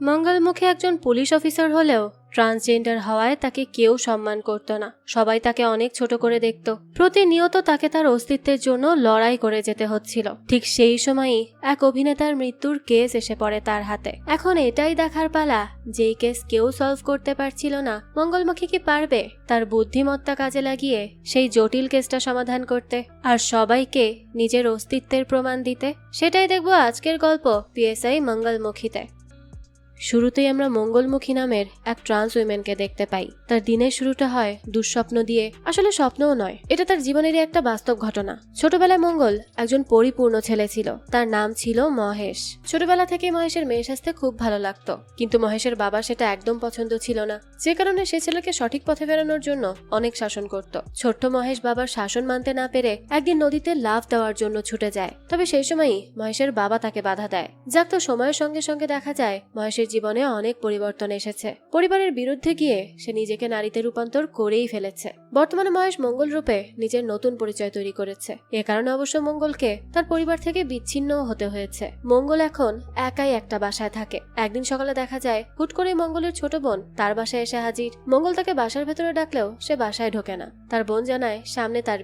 মঙ্গলমুখী একজন police officer হলেও transgender হওয়ায় তাকে কেউ সম্মান করত না। সবাই তাকে অনেক ছোট করে দেখত। প্রতিনিয়ত তাকে তার অস্তিত্বের জন্য লড়াই করে যেতে হচ্ছিল। ঠিক সেই সময়ই এক অভিনেতার মৃত্যুর কেস এসে পড়ে তার হাতে। এখন এটাই দেখার পালা, যেই কেস কেউ সলভ করতে পারছিল না, মঙ্গলমুখী কি পারবে তার বুদ্ধিমত্তা কাজে লাগিয়ে সেই জটিল কেসটা সমাধান করতে আর সবাইকে নিজের অস্তিত্বের প্রমাণ দিতে। সেটাই দেখবো আজকের গল্প পিএসআই মঙ্গলমুখীতে। শুরুতেই আমরা মঙ্গলমুখী নামের এক ট্রান্স উইমেনকে দেখতে পাই। তার দিনের শুরুটা হয় দুঃস্বপ্ন দিয়ে। আসলে স্বপ্নও নয়, এটা তার জীবনেরই একটা বাস্তব ঘটনা। ছোটবেলায় মঙ্গল একজন পরিপূর্ণ ছেলে ছিল। তার নাম ছিল মহেশ। ছোটবেলা থেকে মহেশের মেয়ে সাজতে খুব ভালো লাগতো, কিন্তু মহেশের বাবা সেটা একদম পছন্দ ছিল না, যে কারণে সে ছেলেকে সঠিক পথে ফেরানোর জন্য অনেক শাসন করত। ছোট্ট মহেশ বাবার শাসন মানতে না পেরে একদিন নদীতে লাফ দেওয়ার জন্য ছুটে যায়। তবে সেই সময়ই মহেশের বাবা তাকে বাধা দেয়। যাক, তো সময়ের সঙ্গে সঙ্গে দেখা যায় মহেশের জীবনে অনেক পরিবর্তন এসেছে। পরিবারের বিরুদ্ধে গিয়ে সে নিজেকে নারীতে রূপান্তর করেই ফেলেছে। বর্তমানে মহেশ মঙ্গল রূপে নিজের নতুন পরিচয় তৈরি করেছে। এ কারণে অবশ্য মঙ্গলকে তার পরিবার থেকে বিচ্ছিন্ন হতে হয়েছে। মঙ্গল এখন একাই একটা বাসায় থাকে। একদিন সকালে দেখা যায় হুট করে মঙ্গলের ছোট বোন তার বাসায় এসে হাজির। মঙ্গল তাকে বাসার ভেতরে ডাকলেও সে বাসায় ঢোকে না। তার বোন জানায় সামনে তার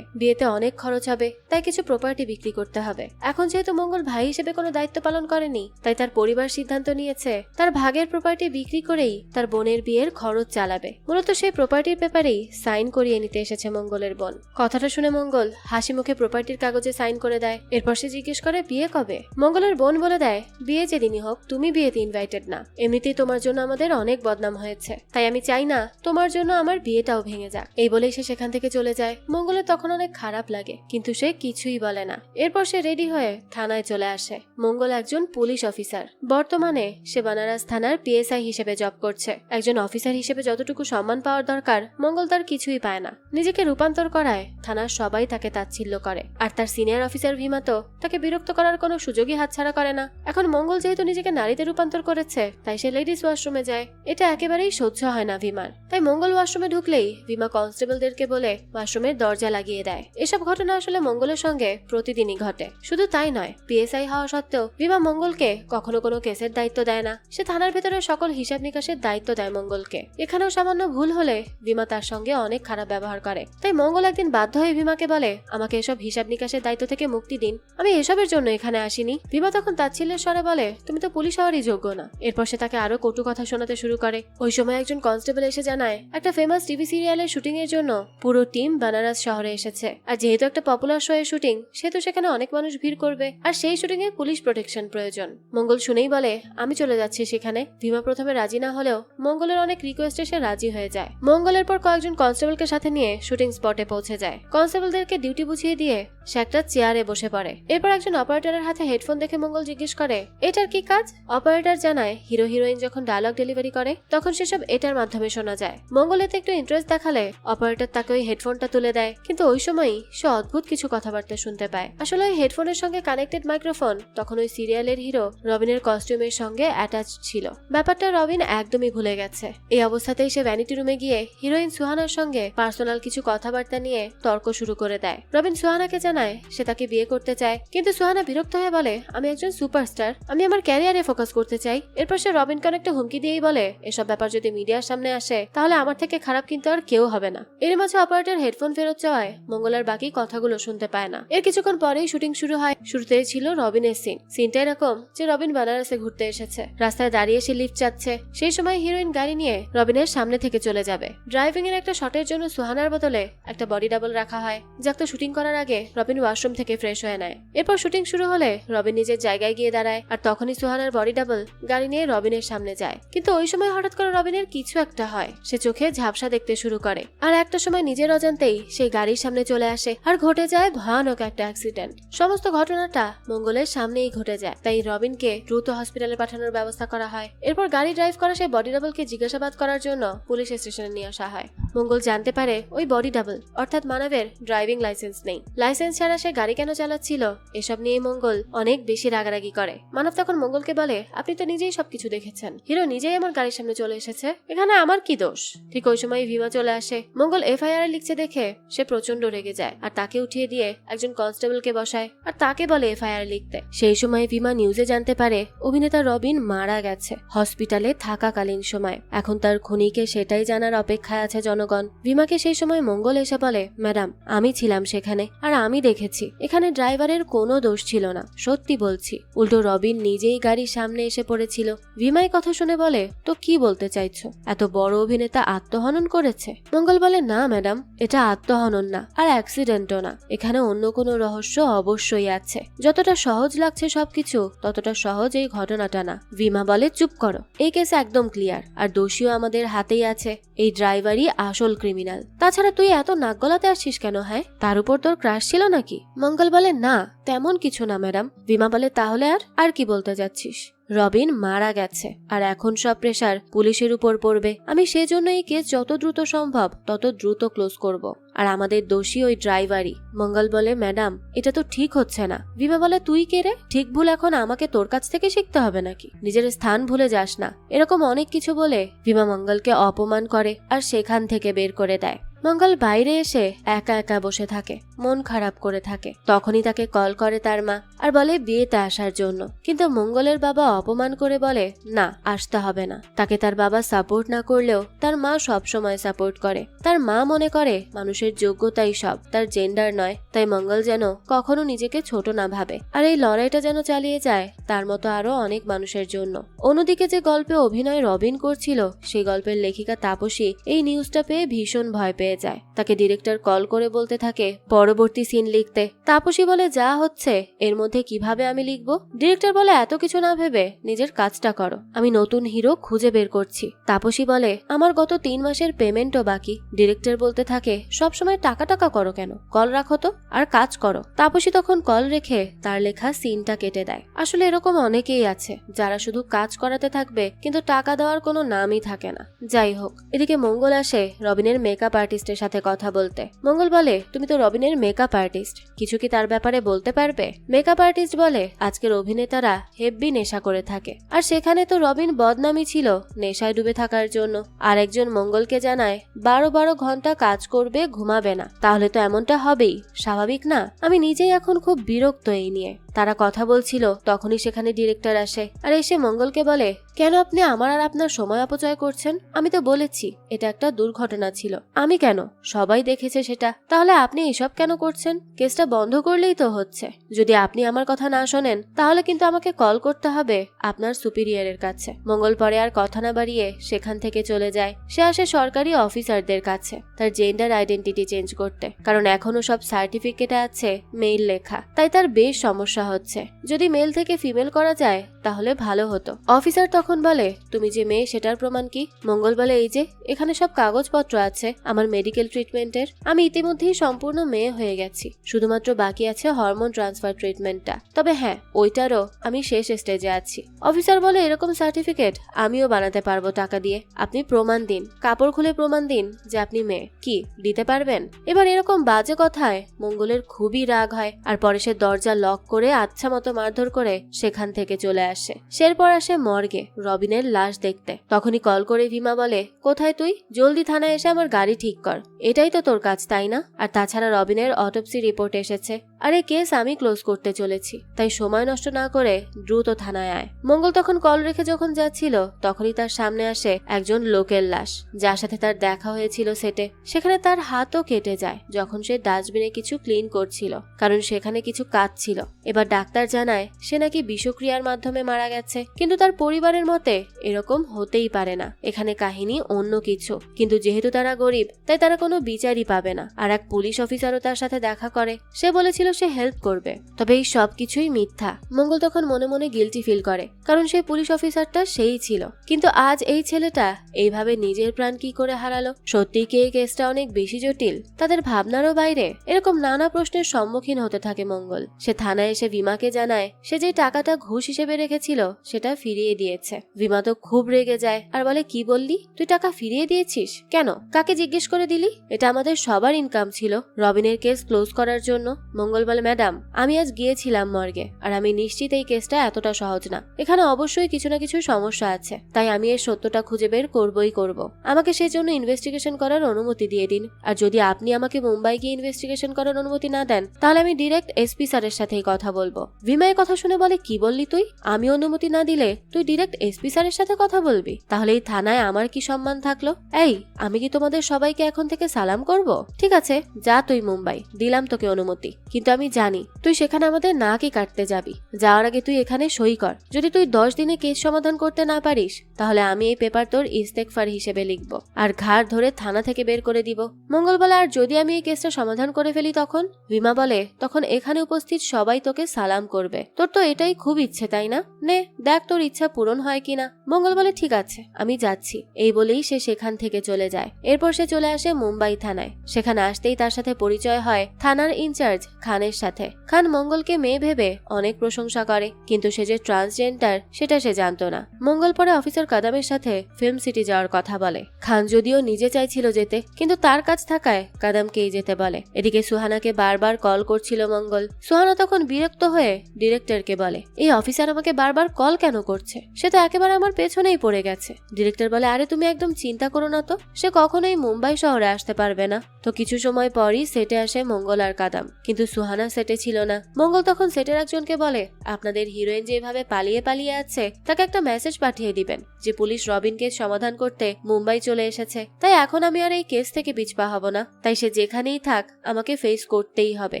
বিয়েতে অনেক খরচ হবে, তাই কিছু প্রপার্টি বিক্রি করতে হবে। এখন যেহেতু মঙ্গল ভাই হিসেবে কোনো দায়িত্ব পালন করেনি, তাই তার পরিবার সিদ্ধান্ত নিয়েছে তার ভাগের প্রপার্টি বিক্রি করেই তার বোনের বিয়ের খরচ চালাবে। মূলত সেই প্রপার্টির পেপারেই সাইন করিয়ে নিতে এসেছে মঙ্গলের বোন। কথাটা শুনে মঙ্গল হাসি মুখে প্রপার্টির কাগজে সাইন করে দেয়। এরপর সে জিজ্ঞেস করে বিয়ে কবে। মঙ্গলের বোন বলে দেয় বিয়ে যেদিনই হোক, তুমি বিয়েতে ইনভাইটেড না। এমনিতেই তোমার জন্য আমাদের অনেক বদনাম হয়েছে, তাই আমি চাই না তোমার জন্য আমার বিয়েটাও ভেঙে যাক। এই বলেই সে সেখান থেকে চলে যায়। মঙ্গলের তখন অনেক খারাপ লাগে, কিন্তু সে কিছুই বলে না। এরপর সে রেডি হয়ে থানায় চলে আসে। মঙ্গল একজন পুলিশ অফিসার। বর্তমানে সে বানারস থানার পিএসআই হিসেবে জব করছে। একজন অফিসার হিসেবে যতটুকু সম্মান পাওয়ার দরকার মঙ্গল তার কিছুই পায় না। নিজেকে রূপান্তর করায় থানার সবাই তাকে তাচ্ছিল্য করে, আর তার সিনিয়র অফিসার ভীমা তো তাকে বিরক্ত করার কোনো সুযোগই হাতছাড়া করে না। এখন মঙ্গল যেহেতু নিজেকে নারীতে রূপান্তর করেছে, তাই সে লেডিস ওয়াশরুমে যায়। এটা একেবারেই সহ্য হয় না ভীমার। তাই মঙ্গল ওয়াশরুমে ঢুকলেই ভীমা কনস্টেবলদেরকে বলে ওয়াশরুমের দরজা লাগিয়ে দেয়। এসব ঘটনা আসলে মঙ্গলের সঙ্গে প্রতিদিনই ঘটে। শুধু তাই নয়, পিএসআই হওয়া সত্ত্বেও ভীমা মঙ্গলকে কখনো কোনো কেসের দায়িত্ব দেয় না। সে থানার ভেতরে সকল হিসাব নিকাশের দায়িত্ব দেয় মঙ্গলকে। এখানেও সামান্য ভুল হলে ভীমা তার সঙ্গে অনেক খারাপ ব্যবহার করে। তাই মঙ্গল একদিন বাধ্য হয়ে ভীমাকে বলে আমাকে এসব হিসাব নিকাশের দায়িত্ব থেকে মুক্তি দিন, আমি এসবের জন্য এখানে আসিনি। ভীমা তখন তাচ্ছিল্যের স্বরে বলে তুমি তো পুলিশ হওয়ারই যোগ্য না। এরপর সে তাকে আরো কটু কথা শোনাতে শুরু করে। ওই সময় একজন কনস্টেবল এসে জানায় একটা ফেমাস টিভি সিরিয়ালের শুটিং এর জন্য পুরো টিম বানারস শহরে এসেছে। আর যেহেতু একটা পপুলার শো এর শুটিং, সেহেতু সেখানে অনেক মানুষ ভিড় করবে, আর সেই শুটিং এ পুলিশ প্রোটেকশন প্রয়োজন। মঙ্গল শুনেই বলে আমি চলে যাচ্ছি সেখানে। ভীমা প্রথমে রাজি না হলেও মঙ্গলের অনেক রিকোয়েস্টে সে রাজি হয়ে যায়। মঙ্গলের পর কয়েকজন কনস্টেবলকে সাথে নিয়ে শুটিং স্পটে পৌঁছে যায়। কনস্টেবলদেরকে ডিউটি বুঝিয়ে দিয়ে সে একটা চেয়ারে বসে পড়ে। এরপর একজন অপারেটরের হাতে হেডফোন দেখে মঙ্গল জিজ্ঞেস করে এটার কি কাজ। অপারেটর জানায় হিরো হিরোইন যখন ডায়লগ ডেলিভারি করে তখন সেসব এটার মাধ্যমে শোনা যায়। মঙ্গল এতে একটু ইন্টারেস্ট দেখালে অপারেটর তাকে ওই হেডফোনটা তুলে দেয়, কিন্তু ওই সময়ই সে অদ্ভুত কিছু কথাবার্তা শুনতে পায়। আসলে ওই হেডফোনের সঙ্গে কানেক্টেড মাইক্রোফোন তখন ওই সিরিয়ালের হিরো রবিনের কস্টিউমের সঙ্গে অ্যাটাচ ছিল। ব্যাপারটা রবিন একদমই ভুলে গেছে। এই অবস্থাতেই সে ভ্যানিটি রুমে গিয়ে হিরোইন সুহানার সঙ্গে পার্সোনাল কিছু কথাবার্তা নিয়ে তর্ক শুরু করে দেয়। রবিন সুহানাকে জানায় সে তাকে বিয়ে করতে চায়, কিন্তু সুহানা বিরক্ত হয়ে বলে আমি একজন সুপারস্টার, আমি আমার ক্যারিয়ারে ফোকাস করতে চাই। এরপর সে রবিনকে একটা হুমকি দিয়েই বলে এসব ব্যাপার যদি মিডিয়ার সামনে আসে তাহলে আমার থেকে খারাপ কিন্তু আর কেউ হবে না। এর মাঝে অপারেটর হেডফোন ফেরত চাওয়ায় মঙ্গল আর বাকি কথাগুলো শুনতে পায় না। এর কিছুক্ষণ পরেই শুটিং শুরু হয়। শুরুতেই ছিল রবিনের সিনটা এরকম যে রবিন বানারসে ঘুরতে এসেছে। রাস্তায় দাঁড়িয়ে সে লিফট চাচ্ছে। সেই সময় হিরোইন গাড়ি নিয়ে রবিনের সামনে থেকে চলে যাবে। ড্রাইভিং এর একটা শটের জন্য সুহানার বদলে একটা বডি ডাবল রাখা হয়। যাক, তো শুটিং করার আগে রবিন ওয়াশরুম থেকে ফ্রেশ হয়ে নেয়। এরপর শুটিং শুরু হলে রবিন নিজের জায়গায় গিয়ে দাঁড়ায়, আর তখনই সুহানার বডি ডাবল গাড়ি নিয়ে রবিনের সামনে যায়। কিন্তু ওই সময় হঠাৎ করে রবিনের কিছু একটা হয়। সে চোখে ঝাপসা দেখতে শুরু করে, আর একটা সময় নিজের অজান্তেই সেই গাড়ির সামনে চলে আসে, আর ঘটে যায় ভয়ানক একটা অ্যাক্সিডেন্ট। সমস্ত ঘটনাটা মঙ্গলের সামনেই ঘটে যায়। তাই রবিনকে দ্রুত হসপিটালে পাঠানোর ব্যবস্থা করা হয়। এরপর গাড়ি ড্রাইভ করা সেই বডি ডাবলকে জিজ্ঞাসাবাদ করার জন্য পুলিশ স্টেশনে নিয়ে আসা হয়। মঙ্গল জানতে পারে ওই বডি ডাবল অর্থাৎ মানবের ড্রাইভিং লাইসেন্স নেই। লাইসেন্স ছাড়া সে গাড়ি কেন চালাচ্ছিল এসব নিয়ে মঙ্গল অনেক বেশি রাগারাগি করে। মানব তখন মঙ্গলকে বলে, আপনি তো নিজেই সবকিছু দেখেছেন, হিরো নিজেই আমার গাড়ির সামনে চলে এসেছে, এখানে আমার কি দোষ। ঠিক ওই সময় ভীমা চলে আসে। মঙ্গল এফআইআর লিখছে দেখে সে প্রচন্ড রেগে যায় আর তাকে উঠিয়ে দিয়ে একজন কনস্টেবলকে বসায় আর তাকে বলে এফআইআর লিখতে। সেই সময় ভীমা নিউজে জানতে পারে অভিনেতা রবিন মারা গেছে হসপিটালে থাকাকালীন সময়। এখন তার খুনিকে সেটাই জানার অপেক্ষায় আছে জনগণ। ভীমাকে সেই সময় মঙ্গল এসে বলে, ম্যাডাম আমি ছিলাম সেখানে আর আমি দেখেছি এখানে ড্রাইভারের কোনো দোষ ছিল না, সত্যি বলছি। উল্টো রবিন নিজেই গাড়ির সামনে এসে পড়েছিল। ভীমাই কথা শুনে বলে, তো কি বলতে চাইছো, এত বড় অভিনেতা আত্মহনন করেছে? মঙ্গল বলে, না ম্যাডাম, এটা আত্মহনন না আর অ্যাক্সিডেন্টও না, এখানে অন্য কোনো রহস্য অবশ্যই আছে। যতটা সহজ লাগছে সবকিছু ততটা সহজ এই ঘটনাটা না। ভীমা বলে, চুপ করো, এই কেস একদম ক্লিয়ার আর দোষীও আমাদের হাতেই আছে। এই ড্রাইভারই আসল ক্রিমিনাল। তাছাড়া তুই এত নাক গলাতে আসছিস কেন? হ্যাঁ, তার উপর তোর ক্রাশ ছিল নাকি? মঙ্গল বলে, না তেমন কিছু না ম্যাডাম। ভীমা বলে, তাহলে আর কি বলতে যাচ্ছিস? রবিন মারা গেছে আর এখন সব প্রেসার পুলিশের উপর পড়বে। আমি সেজন্য এই কেস যত দ্রুত সম্ভব তত দ্রুত ক্লোজ করব আর আমাদের দোষী ওই ড্রাইভারই। মঙ্গল বলে, ম্যাডাম এটা তো ঠিক হচ্ছে না। ভীমা বলে, তুই কে রে? ঠিক ভুল এখন আমাকে তোর কাছ থেকে শিখতে হবে নাকি? নিজের স্থান ভুলে যাস না। এরকম অনেক কিছু বলে ভীমা মঙ্গলকে অপমান করে আর সেখান থেকে বের করে দেয়। মঙ্গল বাইরে এসে একা একা বসে থাকে, মন খারাপ করে থাকে। তখনই তাকে কল করে তার মা আর বলে বিয়েতে আসার জন্য। কিন্তু মঙ্গলের বাবা অপমান করে বলে, না আসতে হবে না। তাকে তার বাবা সাপোর্ট না করলেও তার মা সব সময় সাপোর্ট করে। তার মা মনে করে মানুষের যোগ্যতাই সব, তার জেন্ডার নয়। তাই মঙ্গল যেন কখনো নিজেকে ছোট না ভাবে আর এই লড়াইটা যেন চালিয়ে যায় তার মতো আরো অনেক মানুষের জন্য। অন্যদিকে যে গল্পে অভিনয় রবিন করছিল সেই গল্পের লেখিকা তাপসী এই নিউজটা পেয়ে ভীষণ ভয় পেয়ে যায়। তাকে ডিরেক্টর কল করে বলতে থাকে পরবর্তী সিন লিখতে। তাপসী বলে, যা হচ্ছে এর মধ্যে কিভাবে আমি লিখবো? ডিরেক্টর বলে, এত কিছু না ভেবে নিজের কাজটা করো, আমি নতুন হিরো খুঁজে বের করছি। তাপসী বলে, আমার গত 3 মাসের পেমেন্টও বাকি। ডিরেক্টর বলতে থাকে, সবসময় টাকা টাকা করো কেন, কল রাখো তো আর কাজ করো। তাপসী তখন কল রেখে তার লেখা সিনটা কেটে দেয়। আসলে এরকম অনেকেই আছে যারা শুধু কাজ করাতে থাকবে কিন্তু টাকা দেওয়ার কোনো নামই থাকে না। যাই হোক, এদিকে মঙ্গল আসে রবিনের মেকআপ আর্টিস্টের সাথে কথা বলতে। মঙ্গল বলে, তুমি তো রবিনের মেকআপ আর্টিস্ট, কিছু কি তার ব্যাপারে বলতে পারবে? মেকআপ আর্টিস্ট বলে, আজকের অভিনেতারা হেব্বি নেশা করে থাকে আর সেখানে তো রবিন বদনামি ছিল নেশায় ডুবে থাকার জন্য। আর একজন মঙ্গলকে জানায় 12 ঘন্টা কাজ করবে, ঘুমাবে না, তাহলে তো এমনটা হবেই, স্বাভাবিক না? আমি নিজেই এখন খুব বিরক্ত এই নিয়ে। তারা কথা বলছিল তখনই সেখানে ডিরেক্টর আসে আর এসে মঙ্গলকে বলে, কেন আপনি আমার আর আপনার সময় অপচয় করছেন? আমি তো বলেছি এটা একটা দুর্ঘটনা ছিল। আমি কেন? সবাই দেখেছে সেটা। তাহলে আপনি এসব কেন করছেন? কেসটা বন্ধ করলেই তো হচ্ছে। যদি আপনি আমার কথা না শোনেন তাহলে কিন্তু আমাকে কল করতে হবে আপনার সুপিরিয়রের কাছে। মঙ্গল পরে আর কথা না বাড়িয়ে সেখান থেকে চলে যায়। সে আসে সরকারি অফিসারদের কাছে তার জেন্ডার আইডেন্টিটি চেঞ্জ করতে, কারণ এখনো সব সার্টিফিকেটে আছে মেল লেখা। তাই তার বেশ সমস্যা হচ্ছে। যদি মেল থেকে ফিমেল করা যায় তাহলে ভালো হতো। অফিসার তখন বলে, তুমি যে মেয়ে সেটার প্রমাণ কি? মঙ্গল বলে, এই যে এখানে সব কাগজপত্র আছে আমার মেডিকেল ট্রিটমেন্টের। আমি ইতিমধ্যেই সম্পূর্ণ মেয়ে হয়ে গেছি, শুধুমাত্র বাকি আছে হরমোন ট্রান্সফার ট্রিটমেন্টটা। তবে হ্যাঁ, ওইটারও আমি শেষ স্টেজে আছি। অফিসার বলে, এরকম সার্টিফিকেট আমিও বানাতে পারবো টাকা দিয়ে। আপনি প্রমাণ দিন, কাপড় খুলে প্রমাণ দিন যে আপনি মেয়ে। কি দিতে পারবেন? এবার এরকম বাজে কথায় মঙ্গলের খুবই রাগ হয় আর পরে সে দরজা লক করে আচ্ছা মতো মারধর করে সেখান থেকে চলে আসে। এরপর আসে মর্গে রবিনের লাশ দেখতে। তখনই কল করে ভীমা বলে, কোথায় তুই? জলদি থানায় এসে আমার গাড়ি ঠিক কর। এটাই তো তোর কাজ, তাই না? আর তাছাড়া রবিনের অটোপসি রিপোর্ট এসেছে আর এই কেস আমি ক্লোজ করতে চলেছি, তাই সময় নষ্ট না করে দ্রুত থানায় আয়। মঙ্গল তখন কল রেখে যখন যাচ্ছিল তখনই তার সামনে আসে একজন লোকের লাশ যার সাথে তার দেখা হয়েছিল সেটে। সেখানে তার হাতও কেটে যায় যখন সে ডাস্টবিনে কিছু ক্লিন করছিল, কারণ সেখানে কিছু কাজ ছিল। এবার ডাক্তার জানায় সে নাকি বিষক্রিয়ার মাধ্যমে মারা গেছে, কিন্তু তার পরিবারের মতে এরকম হতেই পারে না, এখানে কাহিনী অন্য কিছু। কিন্তু যেহেতু তারা গরিব তাই তারা কোনো বিচারই পাবে না। আর এক পুলিশ অফিসারও তার সাথে দেখা করে। সে বলেছিল বলেছিল সে হেল্প করবে, তবে এই সব কিছুই মিথ্যা। মঙ্গল তখন মনে মনে গিলটি ফিল করে, কারণ সেই পুলিশ অফিসারটা সেই ছিল। কিন্তু আজ এই ছেলেটা এইভাবে নিজের প্রাণ কি করে হারালো? সত্যি কি এই কেসটা অনেক বেশি জটিল, তাদের ভাবনারও বাইরে? এরকম নানা প্রশ্নের সম্মুখীন হতে থাকে মঙ্গল। সে থানায় এসে ভীমাকে জানায় সে যে টাকাটা ঘুষ হিসেবে রেখেছিল সেটা ফিরিয়ে দিয়েছে। ভীমা তো খুব রেগে যায় আর বলে, কি বললি? তুই টাকা ফিরিয়ে দিয়েছিস? কেন? কাকে জিজ্ঞেস করে দিলি? এটা আমাদের সবার ইনকাম ছিল রবিনের কেস ক্লোজ করার জন্য। মঙ্গল বলে, ম্যাডাম আমি আজ গিয়েছিলাম মর্গে, আর আমি নিশ্চিত এই কেসটা এতটা সহজ না। এখানে অবশ্যই কিছু না কিছু সমস্যা আছে, তাই আমি এর সত্যটা খুঁজে বের করবই করব। আমাকে সেই জন্য ইনভেস্টিগেশন করার অনুমতি দিয়ে দিন। আর যদি আপনি আমাকে মুম্বাই গিয়ে ইনভেস্টিগেশন করার অনুমতি না দেন, তাহলে আমি ডিরেক্ট এসপি স্যারের সাথেই কথা বলবো। ভীমায়ের কথা শুনে বলে, কি বললি তুই? আমি অনুমতি না দিলে তুই ডিরেক্ট এসপি স্যারের সাথে কথা বলবি? তাহলে এই থানায় আমার কি সম্মান থাকলো? এই, আমি কি তোমাদের সবাইকে এখন থেকে সালাম করব? ঠিক আছে, যা তুই মুম্বাই, দিলাম তোকে অনুমতি। কিন্তু আমি জানি তুই সেখানে আমাদের নাকই কাটতে যাবি। যাওয়ার আগে তুই এখানে সই কর। যদি তুই 10 দিনে কেস সমাধান করতে না পারিস, তাহলে আমি এই পেপার তোর ইস্তেগফার হিসেবে লিখবো আর ঘাড় ধরে থানা থেকে বের করে দিব। মঙ্গল বলে, আর যদি আমি এই কেসটা সমাধান করে ফেলি তখন? ভীমা বলে, তখন এখানে উপস্থিত সবাই তোকে সালাম করবে। তোর তো এটাই খুব ইচ্ছে, তাই না? নে দেখ তোর ইচ্ছা পূরণ হয় কিনা। মঙ্গল বলে, ঠিক আছে আমি যাচ্ছি। এই বলেই সে সেখান থেকে চলে যায়। এরপর সে চলে আসে মুম্বাই থানায়। সেখানে আসতেই তার সাথে পরিচয় হয় থানার ইনচার্জ খানের সাথে। খান মঙ্গলকে মেয়ে ভেবে অনেক প্রশংসা করে, কিন্তু সে যে ট্রান্সজেন্ডার সেটা সে জানতো না। মঙ্গল পরে অফিসার কাদামের সাথে ফিল্ম সিটি যাওয়ার কথা বলে। খান যদিও নিজে চাইছিল যেতে, কিন্তু তার কাজ থাকায় কাদামকেই যেতে বলে। এদিকে সুহানাকে বারবার কল করছিল মঙ্গল। সুহানা তখন বিরক্ত হয়ে ডিরেক্টরকে বলে, এই অফিসার আমাকে বারবার কল কেন করছে? সে তো একেবারে আমার পেছনেই পড়ে গেছে। ডিরেক্টর বলে, আরে তুমি একদম চিন্তা করো না তো, সে কখনোই মুম্বাই শহরে আসতে পারবে না। তো কিছু সময় পরই সেটে আসে মঙ্গল আর কাদাম, কিন্তু সুহানা সেটে ছিল না। মঙ্গল তখন সেটের একজনকে বলে, আপনাদের হিরোইন যেভাবে পালিয়ে পালিয়ে আছে তাকে একটা মেসেজ পাঠিয়ে দিবেন যে পুলিশ রবিন কেস সমাধান করতে মুম্বাই চলে এসেছে। তাই এখন আমি আর এই কেস থেকে পিছপা হব না, তাই সে যেখানেই থাক আমাকে ফেস করতেই হবে।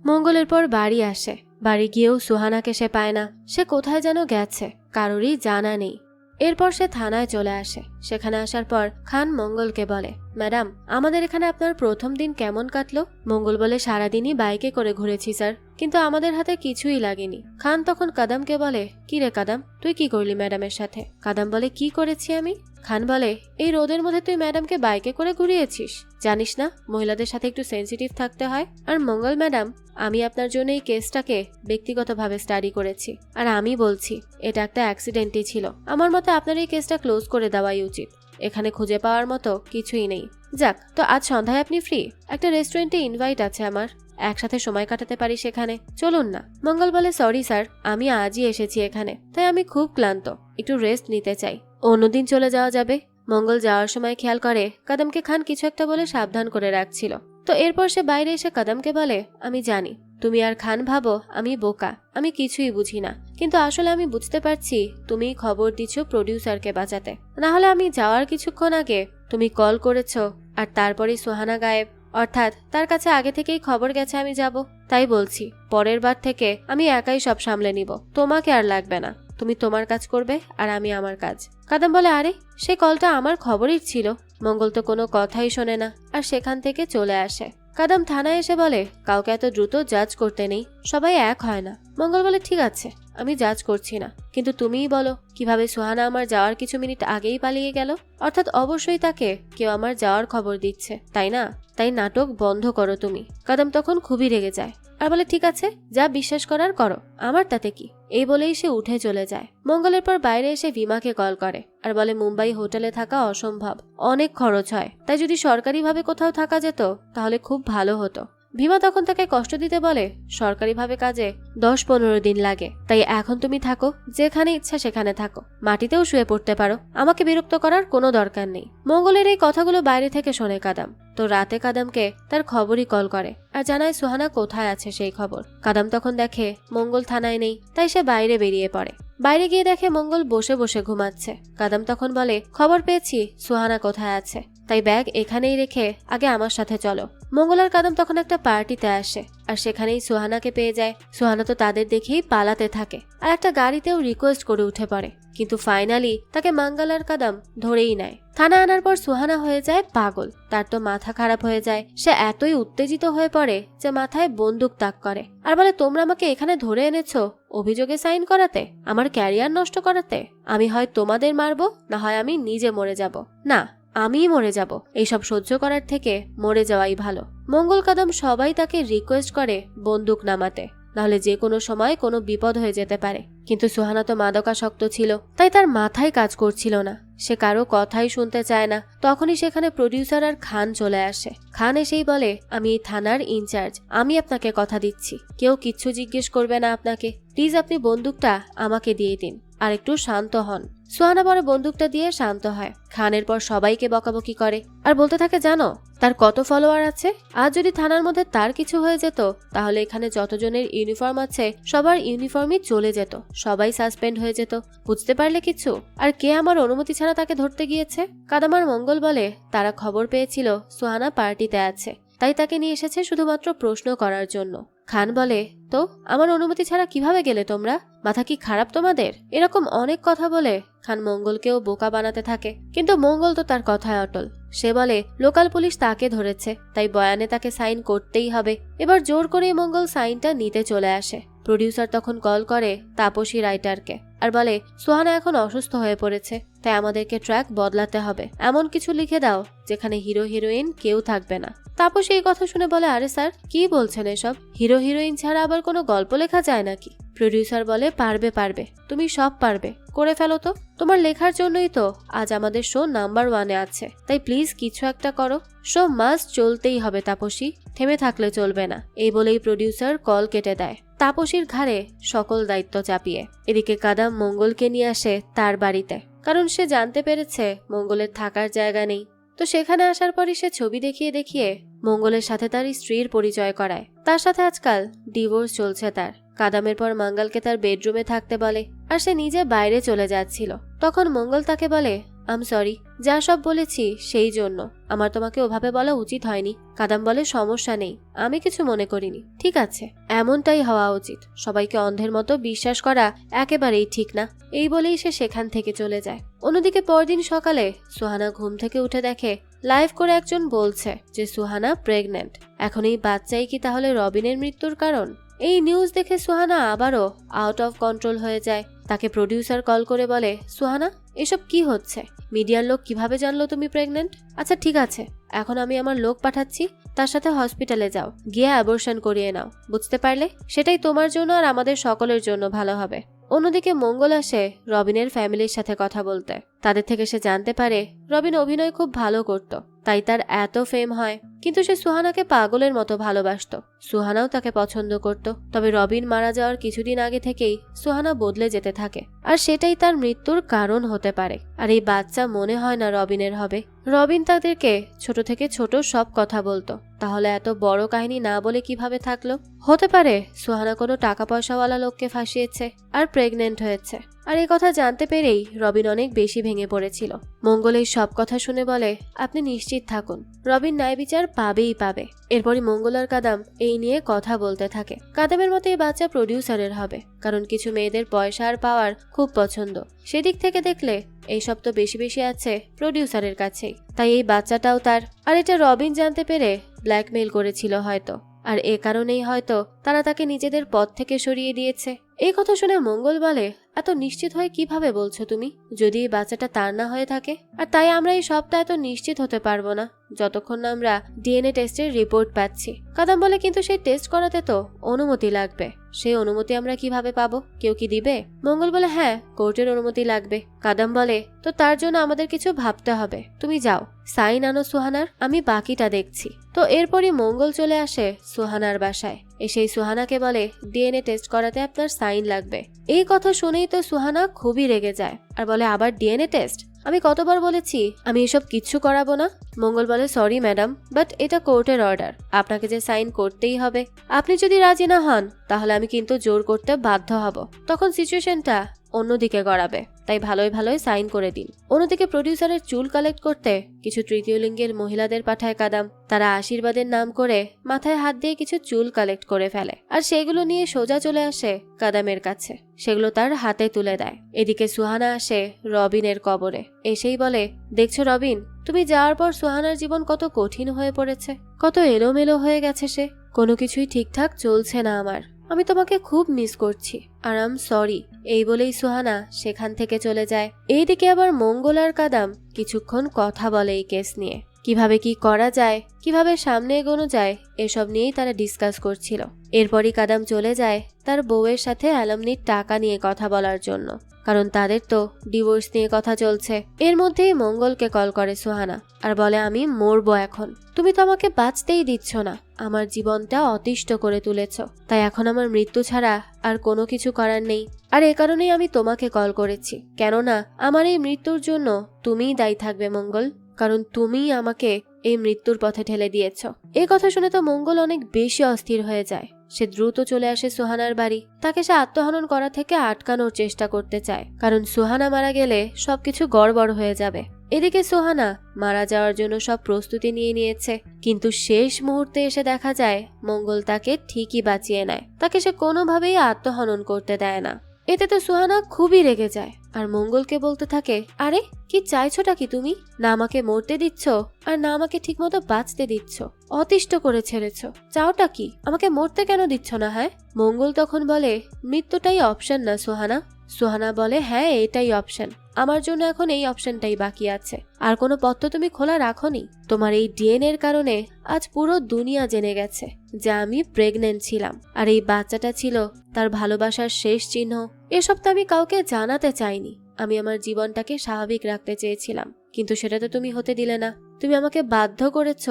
মঙ্গলের পর বাড়ি আসে। বাড়ি গিয়েও সুহানাকে সে পায় না। সে কোথায় যেন গেছে, কারোরই জানা নেই। এরপর সে থানায় চলে আসে। সেখানে আসার পর খান মঙ্গলকে বলে, ম্যাডাম আমাদের এখানে আপনার প্রথম দিন কেমন কাটলো? মঙ্গল বলে, সারাদিনই বাইকে করে ঘুরেছি স্যার, কিন্তু আমাদের হাতে কিছুই লাগেনি। খান তখন কাদামকে বলে, কি রে কাদাম, তুই কি করলি ম্যাডামের সাথে? কাদাম বলে, কি করেছি আমি? খান বলে, এই রোদের মধ্যে তুই ম্যাডামকে বাইকে করে ঘুরিয়েছিস? জানিস না মহিলাদের সাথে একটু সেন্সিটিভ থাকতে হয়? আর মঙ্গল ম্যাডাম, আমি আপনার জন্য এই কেসটাকে ব্যক্তিগতভাবে স্টাডি করেছি, আর আমি বলছি এটা একটা অ্যাক্সিডেন্টই ছিল। আমার মতে আপনার এই কেসটা ক্লোজ করে দেওয়াই উচিত। এখানে খুঁজে পাওয়ার মতো কিছুই নেই। যাক, তো আজ সন্ধ্যায় আপনি ফ্রি? একটা রেস্টুরেন্টে ইনভাইট আছে আমার, একসাথে সময় কাটাতে পারি সেখানে, চলুন না। মঙ্গল বলে, সরি স্যার, আমি আজই এসেছি এখানে, তাই আমি খুব ক্লান্ত, একটু রেস্ট নিতে চাই। অন্যদিন চলে যাওয়া যাবে। মঙ্গল যাওয়ার সময় খেয়াল করে কাদামকে খান কিছু একটা বলে সাবধান করে রাখছিল। তো এরপর সে বাইরে এসে কাদামকে বলে, আমি জানি তুমি আর খান ভাবো আমি বোকা, আমি কিছুই বুঝি না, কিন্তু আসলে আমি বুঝতে পারছি তুমি খবর দিচ্ছ প্রডিউসারকে বাঁচাতে। না হলে আমি যাওয়ার কিছুক্ষণ আগে তুমি কল করেছো, আর তারপরেই সোহানা গায়েব, অর্থাৎ তার কাছে আগে থেকেই খবর গেছে আমি যাব। তাই বলছি পরের বার থেকে আমি একাই সব সামলে নিব, তোমাকে আর লাগবে না। তুমি তোমার কাজ করবে আর আমি আমার কাজ। কাদাম বলে, আরে সে কলটা আমার খবরই ছিল। মঙ্গল তো কোনো কথাই শোনে না আর সেখান থেকে চলে আসে। কাদাম থানায় এসে বলে, কাউকে এত দ্রুত জাজ করতে নেই, সবাই এক হয় না। মঙ্গল বলে, ঠিক আছে আমি জাজ করছি না, কিন্তু তুমিই বলো কিভাবে সোহানা আমার যাওয়ার কিছু মিনিট আগেই পালিয়ে গেল? অর্থাৎ অবশ্যই তাকে কেউ আমার যাওয়ার খবর দিচ্ছে, তাই না? তাই নাটক বন্ধ করো তুমি। কাদাম তখন খুবই রেগে যায় আর বলে, ঠিক আছে যা বিশ্বাস করার করো, আমার তাতে কি? এই বলেই সে উঠে চলে যায়। মঙ্গলের পর বাইরে এসে ভীমাকে কল করে আর বলে, মুম্বাই হোটেলে থাকা অসম্ভব, অনেক খরচ হয়, তাই যদি সরকারিভাবে কোথাও থাকা যেত তাহলে খুব ভালো হতো। ভীমা তখন তাকে কষ্ট দিতে বলে, সরকারিভাবে কাজে 10-15 দিন লাগে, তাই এখন তুমি থাকো, যেখানে ইচ্ছা সেখানে থাকো, মাটিতেও শুয়ে পড়তে পারো, আমাকে বিরক্ত করার কোনো দরকার নেই। মঙ্গলের এই কথাগুলো বাইরে থেকে শোনে কাদাম। তো রাতে কাদামকে তার খবরই কল করে আর জানায় সোহানা কোথায় আছে সেই খবর। কাদাম তখন দেখে মঙ্গল থানায় নেই, তাই সে বাইরে বেরিয়ে পড়ে। বাইরে গিয়ে দেখে মঙ্গল বসে বসে ঘুমাচ্ছে। কাদাম তখন বলে, খবর পেয়েছি সোহানা কোথায় আছে, তাই ব্যাগ এখানেই রেখে আগে আমার সাথে চলো। মঙ্গল আর কাদম তখন একটা পার্টিতে আসে আর সেখানেই সুহানাকে পেয়ে যায়। সুহানা তো তাদের দেখেই পালাতে থাকে আর একটা গাড়িতেও রিকোয়েস্ট করে উঠে পড়ে, কিন্তু ফাইনালি তাকে মঙ্গল আর কাদম ধরেই নেয়। থানা আনার পর সুহানা হয়ে যায় পাগল, তার তো মাথা খারাপ হয়ে যায়। সে এতই উত্তেজিত হয়ে পড়ে যে মাথায় বন্দুক তাক করে আর বলে, তোমরা আমাকে এখানে ধরে এনেছো অভিযোগে সাইন করাতে, আমার ক্যারিয়ার নষ্ট করাতে। আমি হয় তোমাদের মারবো, না হয় আমি নিজে মরে যাব। না, আমিই মরে যাব। এইসব সহ্য করার থেকে মরে যাওয়াই ভালো। মঙ্গল কাদম সবাই তাকে রিকোয়েস্ট করে বন্দুক নামাতে, নাহলে যে কোনো সময় কোনো বিপদ হয়ে যেতে পারে। কিন্তু সুহানা তো মাদকাসক্ত ছিল, তাই তার মাথায় কাজ করছিল না। সে কারো কথাই শুনতে চায় না। তখনই সেখানে প্রডিউসার আর খান চলে আসে। খান এসেই বলে, আমি এই থানার ইনচার্জ, আমি আপনাকে কথা দিচ্ছি, কেউ কিচ্ছু জিজ্ঞেস করবে না আপনাকে। প্লিজ আপনি বন্দুকটা আমাকে দিয়ে দিন আর একটু শান্ত হন। সুহানা পরে বন্দুকটা দিয়ে শান্ত হয়। খানের পর সবাইকে বকাবকি করে আর বলতে থাকে, জানো তার কত ফলোয়ার আছে? আজ যদি থানার মধ্যে তার কিছু হয়ে যেত তাহলে এখানে যতজনের ইউনিফর্ম আছে সবার ইউনিফর্মই চলে যেত, সবাই সাসপেন্ড হয়ে যেত। বুঝতে পারলে কিছু? আর কে আমার অনুমতি ছাড়া তাকে ধরতে গিয়েছে? কাদম আর মঙ্গল বলে, তারা খবর পেয়েছিল সুহানা পার্টিতে আছে, তাই তাকে নিয়ে এসেছে শুধুমাত্র প্রশ্ন করার জন্য। খান বলে, তো আমার অনুমতি ছাড়া কিভাবে গেলে তোমরা? মাথা কি খারাপ তোমাদের? এরকম অনেক কথা বলে খান মঙ্গলকেও বোকা বানাতে থাকে, কিন্তু মঙ্গল তো তার কথায় অটল। সে বলে, লোকাল পুলিশ তাকে ধরেছে, তাই বয়ানে তাকে সাইন করতেই হবে। এবার জোর করে মঙ্গল সাইনটা নিতে চলে আসে। প্রডিউসার তখন কল করে তাপসী রাইটারকে আর বলে, সুহানা এখন অসুস্থ হয়ে পড়েছে, তাই আমাদেরকে ট্র্যাক বদলাতে হবে। এমন কিছু লিখে দাও যেখানে হিরো হিরোইন কেউ থাকবে না। তাপসী এই কথা শুনে বলে, আরে স্যার কি বলছেন এসব? হিরো হিরোইন ছাড়া আবার কোনো গল্প লেখা যায় নাকি? প্রডিউসার বলে, পারবে পারবে, তুমি সব পারবে, করে ফেলো তো। তোমার লেখার জন্যই তো আজ আমাদের শো নাম্বার 1-এ আছে, তাই প্লিজ কিছু একটা করো। শো মাস্ট চলতেই হবে তাপসী, থেমে থাকলে চলবে না। এই বলেই প্রডিউসার কল কেটে দেয়, তাপসীর ঘাড়ে সকল দায়িত্ব চাপিয়ে। এদিকে কাদম মঙ্গলকে নিয়ে আসে তার বাড়িতে, কারণ সে জানতে পেরেছে মঙ্গলের থাকার জায়গা নেই। তো সেখানে আসার পরই সে ছবি দেখিয়ে দেখিয়ে মঙ্গলের সাথে তার স্ত্রীর পরিচয় করায়। তার সাথে আজকাল ডিভোর্স চলছে তার। কাদমের পর মঙ্গলকে তার বেডরুমে থাকতে বলে আর সে নিজে বাইরে চলে যাচ্ছিল। তখন মঙ্গল তাকে বলে, আম সরি, যা সব বলেছি সেই জন্য আমার তোমাকে ওভাবে বলা উচিত হয়নি। কাদম বলে, সমস্যা নেই, আমি কিছু মনে করিনি। ঠিক আছে, এমনটাই হওয়া উচিত। সবাইকে অন্ধের মতো বিশ্বাস করা একেবারেই ঠিক না। এই বলেই সে সেখান থেকে চলে যায়। অন্যদিকে পরদিন সকালে সুহানা ঘুম থেকে উঠে দেখে লাইভ করে একজন বলছে যে সুহানা প্রেগন্যান্ট। এখন এই বাচ্চাই কি তাহলে রবিনের মৃত্যুর কারণ? এই নিউজ দেখে সুহানা আবারও আউট অফ কন্ট্রোল হয়ে যায়। তাকে প্রডিউসার কল করে বলে, সুহানা এসব কি হচ্ছে? মিডিয়ার লোক কিভাবে জানলো তুমি প্রেগন্যান্ট? আচ্ছা ঠিক আছে, এখন আমি আমার লোক পাঠাচ্ছি, তার সাথে হসপিটালে যাও, গিয়ে অ্যাবর্শন করিয়ে নাও। বুঝতে পারলে? সেটাই তোমার জন্য আর আমাদের সকলের জন্য ভালো হবে। অন্যদিকে মঙ্গল আসে রবিনের ফ্যামিলির সাথে কথা বলতে। তাদের থেকে সে জানতে পারে রবিন অভিনয় খুব ভালো করত, তাই তার এত ফেম হয়। কিন্তু সে সুহানাকে পাগলের মতো ভালোবাসতো। সুহানাও তাকে পছন্দ করত। তবে রবিন মারা যাওয়ার কিছুদিন আগে থেকেই সুহানা বদলে যেতে থাকে, আর সেটাই তার মৃত্যুর কারণ হতে পারে। আর এই বাচ্চা মনে হয় না রবিনের হবে। রবিন তাদেরকে ছোট থেকে ছোট সব কথা বলতো, তাহলে এত বড় কাহিনী না বলে কিভাবে থাকলো? হতে পারে সুহানা কোনো টাকা পয়সাওয়ালা লোককে ফাঁসিয়েছে আর প্রেগনেন্ট হয়েছে। আর এই কথা জানতে পেরেই রবিন অনেক বেশি ভেঙে পড়েছিল। মঙ্গল এই সব কথা শুনে বলে, আপনি নিশ্চিত থাকুন, রবিন ন্যায় বিচার পাবেই পাবে। এরপরই মঙ্গল আর কাদম এই নিয়ে কথা বলতে থাকে। কাদমের মতে এই বাচ্চা প্রডিউসারের হবে, কারণ কিছু মেয়েদের পয়সা আর পাওয়ার খুব পছন্দ। সেদিক থেকে দেখলে এইসব তো বেশি বেশি আছে প্রডিউসারের কাছেই, তাই এই বাচ্চাটাও তার। আর এটা রবিন জানতে পেরে ব্ল্যাকমেইল করেছিল হয়তো, আর এ কারণেই হয়তো তারা তাকে নিজেদের পথ থেকে সরিয়ে দিয়েছে। এই কথা শুনে মঙ্গল বলে, এত নিশ্চিত হয়ে কিভাবে বলছো তুমি? যদি এই বাচ্চাটা তার না হয়ে থাকে? আর তাই আমরা এই সবটা এত নিশ্চিত হতে পারবো না যতক্ষণ না আমরা ডিএনএ টেস্টের রিপোর্ট পাচ্ছি। কাদম বলে, কিন্তু সেই টেস্ট করাতে তো অনুমতি লাগবে। সেই অনুমতি আমরা কিভাবে পাবো? কেউ কি দিবে? মঙ্গল বলে, হ্যাঁ, কোর্টের অনুমতি লাগবে। কাদম বলে, তো তার জন্য আমাদের কিছু ভাবতে হবে। তুমি যাও, সাইন আনো সুহানার, আমি বাকিটা দেখছি। তো এরপরই মঙ্গল চলে আসে সুহানার বাসায়। এসেই সুহানাকে বলে, ডিএনএ টেস্ট করাতে আপনার সাইন লাগবে। এই কথা শুনেই তো সুহানা খুবই রেগে যায় আর বলে, আবার ডিএনএ টেস্ট? আমি কতবার বলেছি আমি এসব কিচ্ছু করাবো না। মঙ্গল বলে, সরি ম্যাডাম, বাট এটা কোর্টের অর্ডার, আপনাকে যে সাইন করতেই হবে। আপনি যদি রাজি না হন তাহলে আমি কিন্তু জোর করতে বাধ্য হব। তখন সিচুয়েশনটা অন্যদিকে গড়াবে, তাই ভালোই ভালোই সাইন করে দিন। অন্যদিকে প্রডিউসারের চুল কালেক্ট করতে কিছু তৃতীয় লিঙ্গের মহিলাদের পাঠায় কাদাম। তারা আশীর্বাদের নাম করে মাথায় হাত দিয়ে কিছু চুল কালেক্ট করে ফেলে, আর সেগুলো নিয়ে সোজা চলে আসে কাদামের কাছে। সেগুলো তার হাতে তুলে দেয়। এদিকে সুহানা আসে রবিনের কবরে, এসেই বলে, দেখছো রবিন, তুমি যাওয়ার পর সুহানার জীবন কত কঠিন হয়ে পড়েছে, কত এলোমেলো হয়ে গেছে সে, কোনো কিছুই ঠিকঠাক চলছে না আমার। আমি তোমাকে খুব মিস করছি, আর আম সরি। এই বলেই সুহানা সেখান থেকে চলে যায়। এইদিকে আবার মঙ্গল আর কাদাম কিছুক্ষণ কথা বলে এই কেস নিয়ে। কিভাবে কি করা যায়, কিভাবে সামনে এগোনো যায়, এসব নিয়েই তারা ডিসকাস করছিল। এরপরই কাদাম চলে যায় তার বউয়ের সাথে অ্যালামনির টাকা নিয়ে কথা বলার জন্য, কারণ তাদের তো ডিভোর্স নিয়ে কথা চলছে। এর মধ্যেই মঙ্গলকে কল করে সুহানা আর বলে, আমি মরবো এখন, তুমি তো আমাকে বাঁচতেই দিচ্ছ না, আমার জীবনটা অতিষ্ঠ করে তুলেছ, তাই এখন আমার মৃত্যু ছাড়া আর কোনো কিছু করার নেই। আর এ কারণেই আমি তোমাকে কল করেছি, কেননা আমার এই মৃত্যুর জন্য তুমিই দায়ী থাকবে মঙ্গল, কারণ তুমিই আমাকে এই মৃত্যুর পথে ঠেলে দিয়েছ। এই কথা শুনে তো মঙ্গল অনেক বেশি অস্থির হয়ে যায়। সে দ্রুত চলে আসে সুহানার বাড়ি। তাকে সে আত্মহনন করা থেকে আটকানোর চেষ্টা করতে চায়, কারণ সুহানা মারা গেলে সবকিছু গড়বড় হয়ে যাবে। এদিকে সুহানা মারা যাওয়ার জন্য সব প্রস্তুতি নিয়ে নিয়েছে, কিন্তু শেষ মুহূর্তে এসে দেখা যায় মঙ্গল তাকে ঠিকই বাঁচিয়ে নেয়। তাকে সে কোনোভাবেই আত্মহনন করতে দেয় না। এতে তো সুহানা খুবই রেগে যায় আর মঙ্গলকে বলতে থাকে, আরে কি চাইছোটা কি তুমি? না আমাকে মরতে দিচ্ছ, আর না আমাকে ঠিকমতো বাঁচতে দিচ্ছ, অতিষ্ঠ করে ছেড়েছ। চাওটা কি? আমাকে মরতে কেন দিচ্ছ না? হ্যাঁ? মঙ্গল তখন বলে, মৃত্যুটাই অপশন না সুহানা। সুহানা বলে, হ্যাঁ এটাই অপশন, আমার জন্য এখন এই অপশনটাই বাকি আছে, আর কোনো পথ তো তুমি খোলা রাখোনি। তোমার এই ডিএনএ এর কারণে আজ পুরো দুনিয়া জেনে গেছে যে আমি প্রেগনেন্ট ছিলাম, আর এই বাচ্চাটা ছিল তার ভালোবাসার শেষ চিহ্ন। এসব তো আমি কাউকে জানাতে চাইনি। আমি আমার জীবনটাকে স্বাভাবিক রাখতে চেয়েছিলাম, কিন্তু সেটা তো তুমি হতে দিলে না। তুমি আমাকে বাধ্য করেছ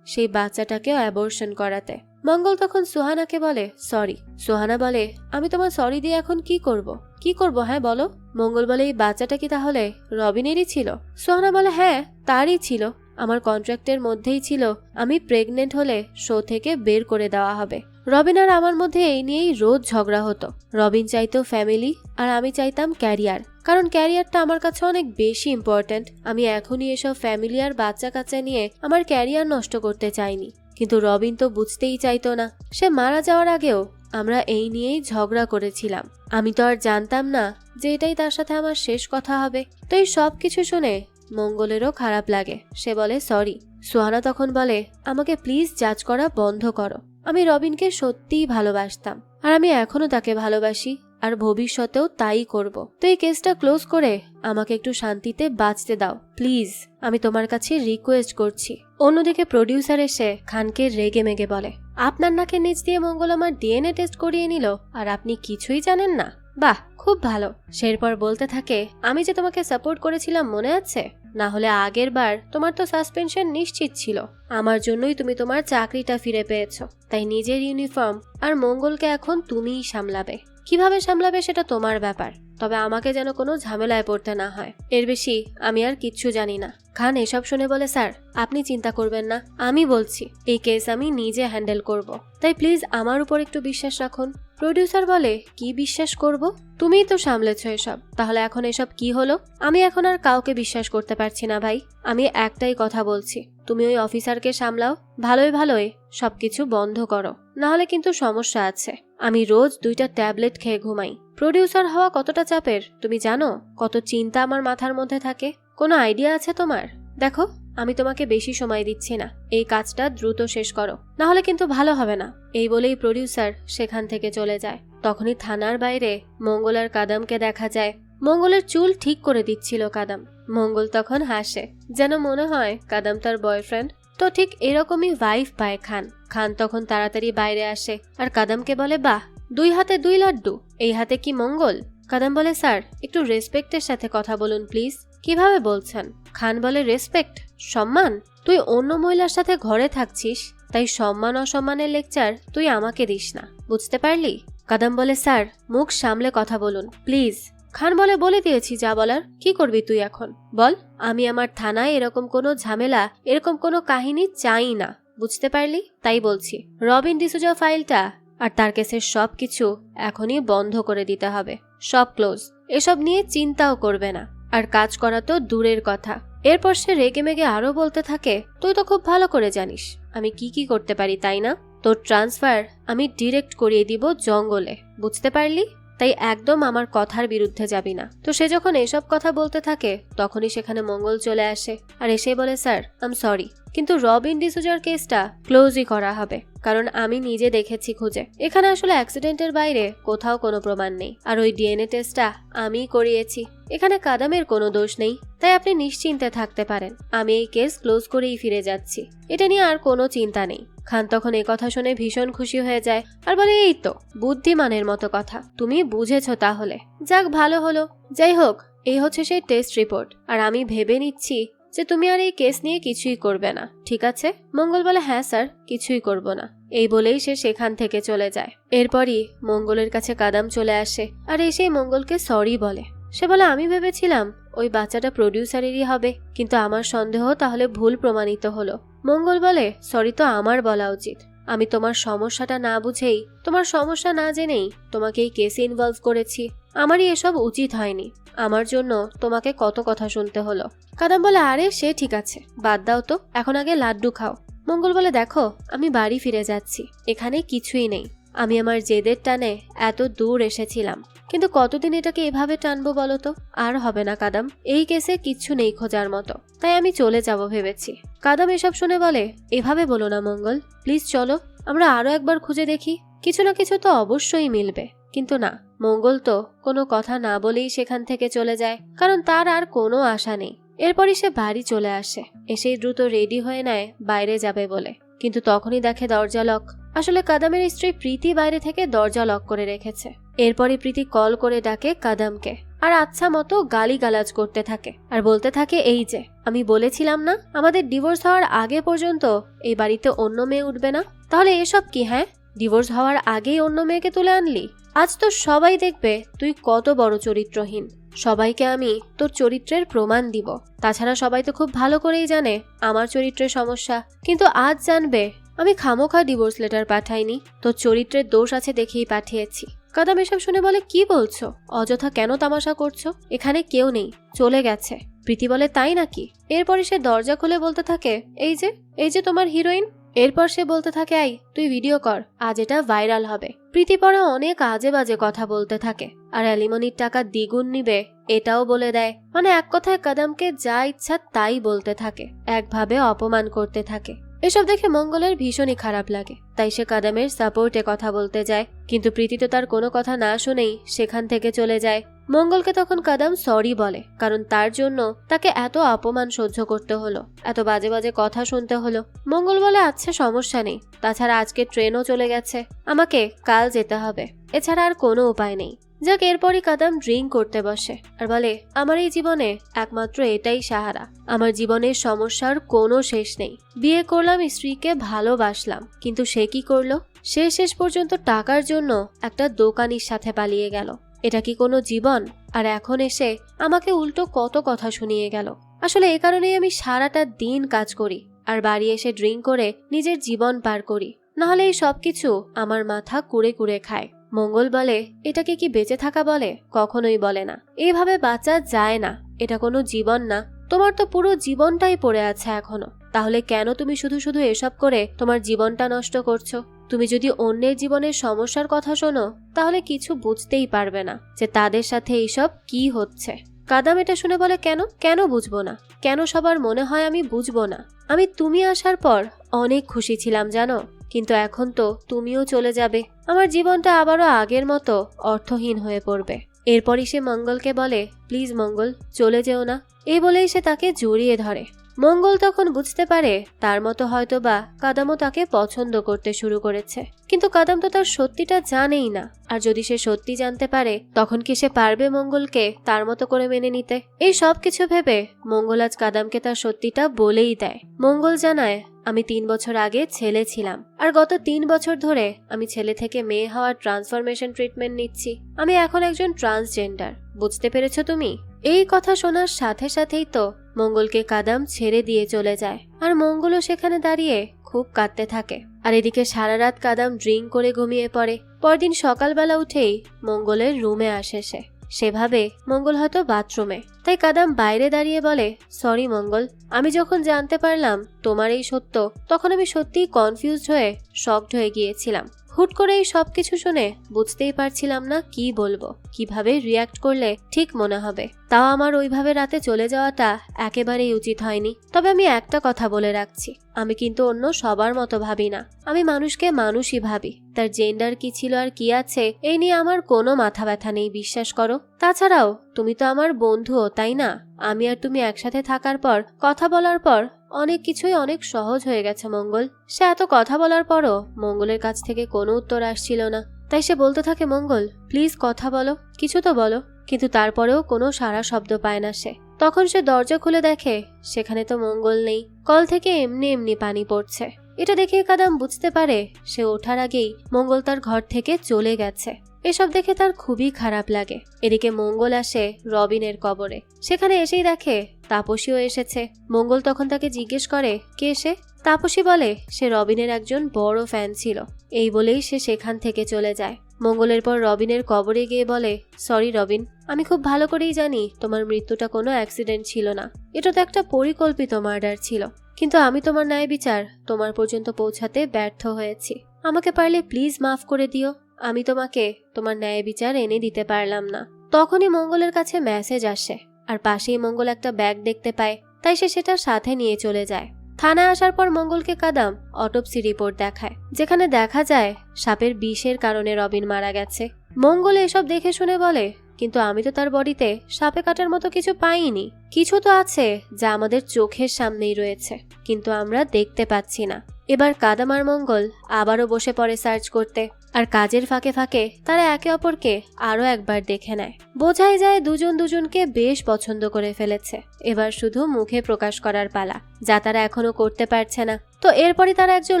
সেই বাচ্চাটাকেও অ্যাবর্শন করাতে। মঙ্গল তখন সুহানাকে বলে, সরি। সুহানা বলে, আমি তোমার সরি দিয়ে এখন কি করব? কি করব, হ্যাঁ বলো? মঙ্গল বলে, এই বাচ্চাটা কি তাহলে রবিনেরই ছিল? সুহানা বলে, হ্যাঁ তারই ছিল। আমার কন্ট্রাক্টের মধ্যেই ছিল আমি প্রেগনেন্ট হলে শো থেকে বের করে দেওয়া হবে। রবিন আর আমার মধ্যে এই নিয়েই রোজ ঝগড়া হতো। রবিন চাইতো ফ্যামিলি আর আমি চাইতাম ক্যারিয়ার, কারণ ক্যারিয়ারটা আমার কাছে অনেক বেশি ইম্পর্ট্যান্ট। আমি এখনই এসব ফ্যামিলি আর বাচ্চা কাচ্চা নিয়ে আমার ক্যারিয়ার নষ্ট করতে চাইনি, কিন্তু রবিন তো বুঝতেই চাইতো না। সে মারা যাওয়ার আগেও আমরা এই নিয়েই ঝগড়া করেছিলাম। আমি তো আর জানতাম না যে এটাই তার সাথে আমার শেষ কথা হবে। তো এই সব কিছু শুনে মঙ্গলেরও খারাপ লাগে। সে বলে, সরি। সুহানা তখন বলে, আমাকে প্লিজ জাজ করা বন্ধ করো। আমি রবিনকে সত্যিই ভালোবাসতাম, আর আমি এখনো তাকে ভালোবাসি, আর ভবিষ্যতেও তাই করব। তো এই কেসটা ক্লোজ করে আমাকে একটু শান্তিতে বাঁচতে দাও প্লিজ, আমি তোমার কাছে রিকোয়েস্ট করছি। অন্যদিকে প্রডিউসার এসে খানকে রেগে মেগে বলে, আপনার নাকে নিচ দিয়ে মঙ্গল আমার ডিএনএ টেস্ট করিয়ে নিল, আর আপনি কিছুই জানেন না? বাহ, খুব ভালো। সেরপর বলতে থাকে, আমি যে তোমাকে সাপোর্ট করেছিলাম মনে আছে? না হলে আগের বার তোমার তো সাসপেনশন নিশ্চিত ছিল। আমার জন্যই তুমি তোমার চাকরিটা ফিরে পেয়েছো, তাই নিজের ইউনিফর্ম আর মঙ্গলকে এখন তুমিই সামলাবে। কিভাবে সামলাবে সেটা তোমার ব্যাপার, তবে আমাকে যেন কোনো ঝামেলায় পড়তে না হয়। এর বেশি আমি আর কিচ্ছু জানি না। খান এসব শুনে বলে, স্যার আপনি চিন্তা করবেন না, আমি বলছি এই কেস আমি নিজে হ্যান্ডেল করব, তাই প্লিজ আমার উপর একটু বিশ্বাস রাখুন। প্রডিউসার বলে, কি বিশ্বাস করব? তুমিই তো সামলেছ এসব, তাহলে এখন এসব কি হলো? আমি এখন আর কাউকে বিশ্বাস করতে পারছি না ভাই। আমি একটাই কথা বলছি, তুমি ওই অফিসারকে সামলাও, ভালোই ভালোই সবকিছু বন্ধ করো, না হলে কিন্তু সমস্যা আছে। আমি রোজ 2টা ট্যাবলেট খেয়ে ঘুমাই। প্রডিউসার হওয়া কতটা চাপের তুমি জানো? কত চিন্তা আমার মাথার মধ্যে থাকে। কোনো আইডিয়া আছে তোমার? দেখো, আমি তোমাকে বেশি সময় দিচ্ছি না, এই কাজটা দ্রুত শেষ করো, না হলে কিন্তু ভালো হবে না। এই বলেই প্রডিউসার সেখান থেকে চলে যায়। তখনই থানার বাইরে মঙ্গল আর কাদামকে দেখা যায়। মঙ্গলের চুল ঠিক করে দিচ্ছিল কাদাম। মঙ্গল তখন হাসে, যেন মনে হয় কাদাম তার বয়ফ্রেন্ড। তো ঠিক এরকমই ওয়াইফ পায় খান। খান তখন তাড়াতাড়ি বাইরে আসে আর কাদামকে বলে, বাহ, 2 হাতে 2 লাড্ডু, এই হাতে কি মঙ্গল? কাদাম বলে, স্যার একটু রেসপেক্টের সাথে কথা বলুন প্লিজ। কিভাবে বলছেন? খান বলে, রেসপেক্ট, সম্মান? তুই অন্য মহিলার সাথে ঘরে থাকছিস, তাই সম্মান অসম্মানের লেকচার তুই আমাকে দিস না, বুঝতে পারলি? কাদাম বলে, স্যার মুখ সামলে কথা বলুন প্লিজ। খান বলে দিয়েছি যা বলার, কি করবি তুই এখন বল? আমি আমার থানায় এরকম কোনো ঝামেলা, এরকম কোনো কাহিনী চাই না, বুঝতে পারলি? তাই বলছি, রবিন ডিসুজা ফাইলটা আর তার কেসের সবকিছু এখনই বন্ধ করে দিতে হবে, সব ক্লোজ। এসব নিয়ে চিন্তাও করবে না, আর কাজ করা তো দূরের কথা। এরপর সে রেগে মেগে আরো বলতে থাকে, তুই তো খুব ভালো করে জানিস আমি কি কি করতে পারি, তাই না? তোর ট্রান্সফার আমি ডিরেক্ট করিয়ে দিব জঙ্গলে, বুঝতে পারলি? তাই একদম আমার কথার বিরুদ্ধে যাবি না। তো সে যখন এসব কথা বলতে থাকে তখনই সেখানে মঙ্গল চলে আসে আর এসে বলে, স্যার আই এম সরি, কিন্তু রবিন ডিসুজার কেসটা ক্লোজই করা হবে, কারণ আমি নিজে দেখেছি খুঁজে, এখানে আসলে অ্যাক্সিডেন্টের বাইরে কোথাও কোনো প্রমাণ নেই, আর ওই ডিএনএ টেস্টটা আমিই করিয়েছি, এখানে কাদামের কোনো দোষ নেই, তাই আপনি নিশ্চিন্তে থাকতে পারেন, আমি এই কেস ক্লোজ করেই ফিরে যাচ্ছি, এটা নিয়ে আর কোনো চিন্তা নেই। খান তখন এই কথা শুনে ভীষণ খুশি হয়ে যায় আর বলে, এই তো বুদ্ধিমানের মতো কথা, তুমি বুঝেছো তাহলে, যাক ভালো হলো। যাই হোক, এই হচ্ছে সেই টেস্ট রিপোর্ট, আর আমি ভেবে নিচ্ছি যে তুমি আর এই কেস নিয়ে কিছুই করবে না, ঠিক আছে? মঙ্গল বলে, হ্যাঁ স্যার, কিছুই করব না। এই বলেই সে সেখান থেকে চলে যায়। এরপরই মঙ্গলের কাছে কাদাম চলে আসে আর এসেই মঙ্গলকে সরি বলে। সে বলে, আমি ভেবেছিলাম ওই বাচ্চাটা প্রডিউসারেরই হবে, কিন্তু আমার সন্দেহ তাহলে ভুল প্রমাণিত হলো। মঙ্গল বলে, সরি তো আমার বলা উচিত, আমি তোমার সমস্যাটা না বুঝেই, তোমার সমস্যা না জেনেই তোমাকে এই কেসে ইনভলভ করেছি, আমারই এসব উচিত হয়নি, আমার জন্য তোমাকে কত কথা শুনতে হলো। কাদাম বলে, আরে সে ঠিক আছে, বাদ দাও তো, এখন আগে লাড্ডু খাও। মঙ্গল বলে, দেখো আমি বাড়ি ফিরে যাচ্ছি, এখানে কিছুই নেই, আমি আমার জেদের টানে এত দূর এসেছিলাম, কিন্তু কতদিন এটাকে এভাবে টানবো বলো তো? আর হবে না কাদাম, এই কেসে কিচ্ছু নেই খোঁজার মতো, তাই আমি চলে যাব ভেবেছি। কাদাম এসব শুনে বলে, এভাবে বলো না মঙ্গল, প্লিজ চলো, আমরা আরো একবার খুঁজে দেখি, কিছু না কিছু তো অবশ্যই মিলবে। কিন্তু না, মঙ্গল তো কোনো কথা না বলেই সেখান থেকে চলে যায়, কারণ তার আর কোনো আশা নেই। এরপরই সে বাড়ি চলে আসে, এসেই দ্রুত রেডি হয়ে নেয় বাইরে যাবে বলে, কিন্তু তখনই দেখে দরজা লক। আসলে কাদামের স্ত্রী প্রীতি বাইরে থেকে দরজা লক করে রেখেছে। এরপরই প্রীতি কল করে ডাকে কাদামকে, আর আচ্ছা মতো গালিগালাজ করতে থাকে আর বলতে থাকে, এই যে আমি বলেছিলাম না আমাদের ডিভোর্স হওয়ার আগে পর্যন্ত এই বাড়িতে অন্য মেয়ে উঠবে না, তাহলে এসব কি? হ্যাঁ, ডিভোর্স হওয়ার আগেই অন্য মেয়েকে তুলে আনলি, আজ তো সবাই দেখবে তুই কত বড় চরিত্রহীন, সবাইকে আমি তোর চরিত্রের প্রমাণ দিব, তাছাড়া সবাই তো খুব ভালো করেই জানে আমার চরিত্রের সমস্যা, কিন্তু আজ জানবে আমি খামোখা ডিভোর্স লেটার পাঠাইনি, তোর চরিত্রের দোষ আছে দেখেই পাঠিয়েছি। কাদাম এসব শুনে বলে, কি বলছো? অযথা কেন তামাশা করছো? এখানে কেউ নেই, চলে গেছে। প্রীতি বলে, তাই নাকি? এরপরে সে দরজা খুলে বলতে থাকে, এই যে তোমার হিরোইন। এরপর সে বলতে থাকে, আই তুই ভিডিও কর, আজ এটা ভাইরাল হবে। প্রীতি পরে অনেক আজে বাজে কথা বলতে থাকে, আর অ্যালিমনির টাকা দ্বিগুণ নিবে এটাও বলে দেয়, মানে এক কথায় কাদামকে যা ইচ্ছা তাই বলতে থাকে, একভাবে অপমান করতে থাকে। এসব দেখে মঙ্গলের ভীষণই খারাপ লাগে, তাই সে কাদামের সাপোর্টে কথা বলতে যায়, কিন্তু প্রীতি তো তার কোনো কথা না শুনেই সেখান থেকে চলে যায়। মঙ্গলকে তখন কাদাম সরি বলে, কারণ তার জন্য তাকে এত অপমান সহ্য করতে হলো, এত বাজে বাজে কথা শুনতে হলো। মঙ্গল বলে, আচ্ছা সমস্যা নেই, তাছাড়া আজকে ট্রেনও চলে গেছে, আমাকে কাল যেতে হবে, এছাড়া আর কোনো উপায় নেই। যাক, এরপরই কাদাম ড্রিঙ্ক করতে বসে আর বলে, আমার এই জীবনে একমাত্র এটাই সাহারা, আমার জীবনের সমস্যার কোনো শেষ নেই, বিয়ে করলাম, স্ত্রীকে ভালোবাসলাম, কিন্তু সে কি করলো? সে শেষ পর্যন্ত টাকার জন্য একটা দোকানির সাথে পালিয়ে গেল, এটা কি কোনো জীবন? আর এখন এসে আমাকে উল্টো কত কথা শুনিয়ে গেল। আসলে এ কারণেই আমি সারাটা দিন কাজ করি আর বাড়ি এসে ড্রিঙ্ক করে নিজের জীবন পার করি, নাহলে এই সবকিছু আমার মাথা কুড়ে কুড়ে খায়। মঙ্গল বলে, এটাকে কি বেঁচে থাকা বলে? কখনোই বলে না, এইভাবে বাঁচা যায় না, এটা কোনো জীবন না, তোমার তো পুরো জীবনটাই পড়ে আছে এখনো, তাহলে কেন তুমি শুধু শুধু এসব করে তোমার জীবনটা নষ্ট করছো? তুমি যদি অন্যের জীবনের সমস্যার কথা শোনো তাহলে কিছু বুঝতেই পারবে না যে তাদের সাথে এইসব কি হচ্ছে। কাদাম এটা শুনে বলে, কেন বুঝবো না? কেন সবার মনে হয় আমি বুঝবো না? আমি তুমি আসার পর অনেক খুশি ছিলাম জানো, কিন্তু এখন তো তুমিও চলে যাবে, আমার জীবনটা আবারও আগের মতো অর্থহীন হয়ে পড়বে। এরপরই সে মঙ্গলকে বলে, প্লিজ মঙ্গল চলে যেও না, এই বলেই সে তাকে জড়িয়ে ধরে। মঙ্গল তখন বুঝতে পারে তার মতো হয়তো বা কাদামও তাকে পছন্দ করতে শুরু করেছে, কিন্তু কাদাম তো তার সত্যিটা জানেই না, আর যদি সে সত্যি জানতে পারে তখন কি সে পারবে মঙ্গলকে তার মতো করে মেনে নিতে? এই সব কিছু ভেবে মঙ্গল আজ কাদামকে তার সত্যিটা বলেই দেয়। মঙ্গল জানায়, আমি 3 বছর আগে ছেলে ছিলাম, আর গত 3 বছর ধরে আমি ছেলে থেকে মেয়ে হওয়ার ট্রান্সফরমেশন ট্রিটমেন্ট নিচ্ছি, আমি এখন একজন ট্রান্সজেন্ডার, বুঝতে পেরেছো তুমি? এই কথা শোনার সাথে সাথেই তো মঙ্গলকে কাদাম ছেড়ে দিয়ে চলে যায়, আর মঙ্গলও সেখানে দাঁড়িয়ে খুব কাঁদতে থাকে। আর এদিকে সারা রাত কাদাম ড্রিঙ্ক করে ঘুমিয়ে পড়ে। পরদিন সকালবেলা উঠেই মঙ্গলের রুমে আসে সে। সেভাবে মঙ্গল হয়তো বাথরুমে। তাই কাদাম বাইরে দাঁড়িয়ে বলে, সরি মঙ্গল, আমি যখন জানতে পারলাম তোমার এই সত্য, তখন আমি সত্যিই কনফিউজড হয়ে শকড হয়ে গিয়েছিলাম। হুট করে এই সবকিছু শুনে বুঝতেই পারছিলাম না কি বলবো, কিভাবে রিয়াক্ট করলে ঠিক মনে হবে। তাও আমার ওইভাবে রাতে চলে যাওয়াটা একেবারেই উচিত হয়নি। তবে আমি একটা কথা বলে রাখছি, আমি কিন্তু অন্য সবার মতো ভাবি না। আমি মানুষকে মানুষই ভাবি। তার জেন্ডার কি ছিল আর কি আছে এই নিয়ে আমার কোনো মাথা ব্যথা নেই, বিশ্বাস করো। তাছাড়াও তুমি তো আমার বন্ধুও, তাই না? আমি আর তুমি একসাথে থাকার পর, কথা বলার পর অনেক কিছুই অনেক সহজ হয়ে গেছে মঙ্গল। সে এত কথা বলার পরও মঙ্গলের কাছ থেকে কোনো উত্তর আসছিল না। তাই সে বলতে থাকে, মঙ্গল প্লিজ কথা বলো, কিছু তো বলো। কিন্তু তারপরেও কোনো সারা শব্দ পায় না সে। তখন সে দরজা খুলে দেখে সেখানে তো মঙ্গল নেই, কল থেকে এমনি এমনি পানি পড়ছে। এটা দেখে কাদাম বুঝতে পারে সে ওঠার আগেই মঙ্গল তার ঘর থেকে চলে গেছে। এসব দেখে তার খুবই খারাপ লাগে। এদিকে মঙ্গল আসে রবিনের কবরে। সেখানে এসেই দেখে তাপসীও এসেছে। মঙ্গল তখন তাকে জিজ্ঞেস করে, কে সে? তাপসী বলে সে রবিনের একজন বড় ফ্যান ছিল। এই বলেই সে সেখান থেকে চলে যায়। মঙ্গলের পর রবিনের কবরে গিয়ে বলে, সরি রবিন, আমি খুব ভালো করেই জানি তোমার মৃত্যুটা কোনো অ্যাক্সিডেন্ট ছিল না, এটা তো একটা পরিকল্পিত মার্ডার ছিল। কিন্তু আমি তোমার ন্যায় বিচার তোমার পর্যন্ত পৌঁছাতে ব্যর্থ হয়েছি। আমাকে পারলে প্লিজ মাফ করে দিও। আমি তোমাকে তোমার ন্যায় বিচার এনে দিতে পারলাম না। তখনই মঙ্গলের কাছে মেসেজ আসে, আর পাশেই মঙ্গল একটা ব্যাগ দেখতে পায়। তাই সে সেটা সাথে নিয়ে চলে যায়। থানায় আসার পর মঙ্গলকে কাদাম অটোপসি রিপোর্ট দেখায়, যেখানে দেখা যায় সাপের বিষের কারণে রবিন মারা গেছে। মঙ্গল এসব দেখে শুনে বলে, কিন্তু আমি তো তার বডিতে সাপে কাটার মতো কিছু পাইনি। কিছু তো আছে যা আমাদের চোখের সামনেই রয়েছে, কিন্তু আমরা দেখতে পাচ্ছি না। এবার কাদাম আর মঙ্গল আবারও বসে পড়ে সার্চ করতে, আর কাজের ফাঁকে ফাঁকে তারা একে অপরকে আরো একবার দেখে নেয়। বোঝাই যায় দুজন দুজনকে বেশ পছন্দ করে ফেলেছে। এবার শুধু মুখে প্রকাশ করার পালা, যা তারা এখনো করতে পারছে না। তো এরপরই তারা একজন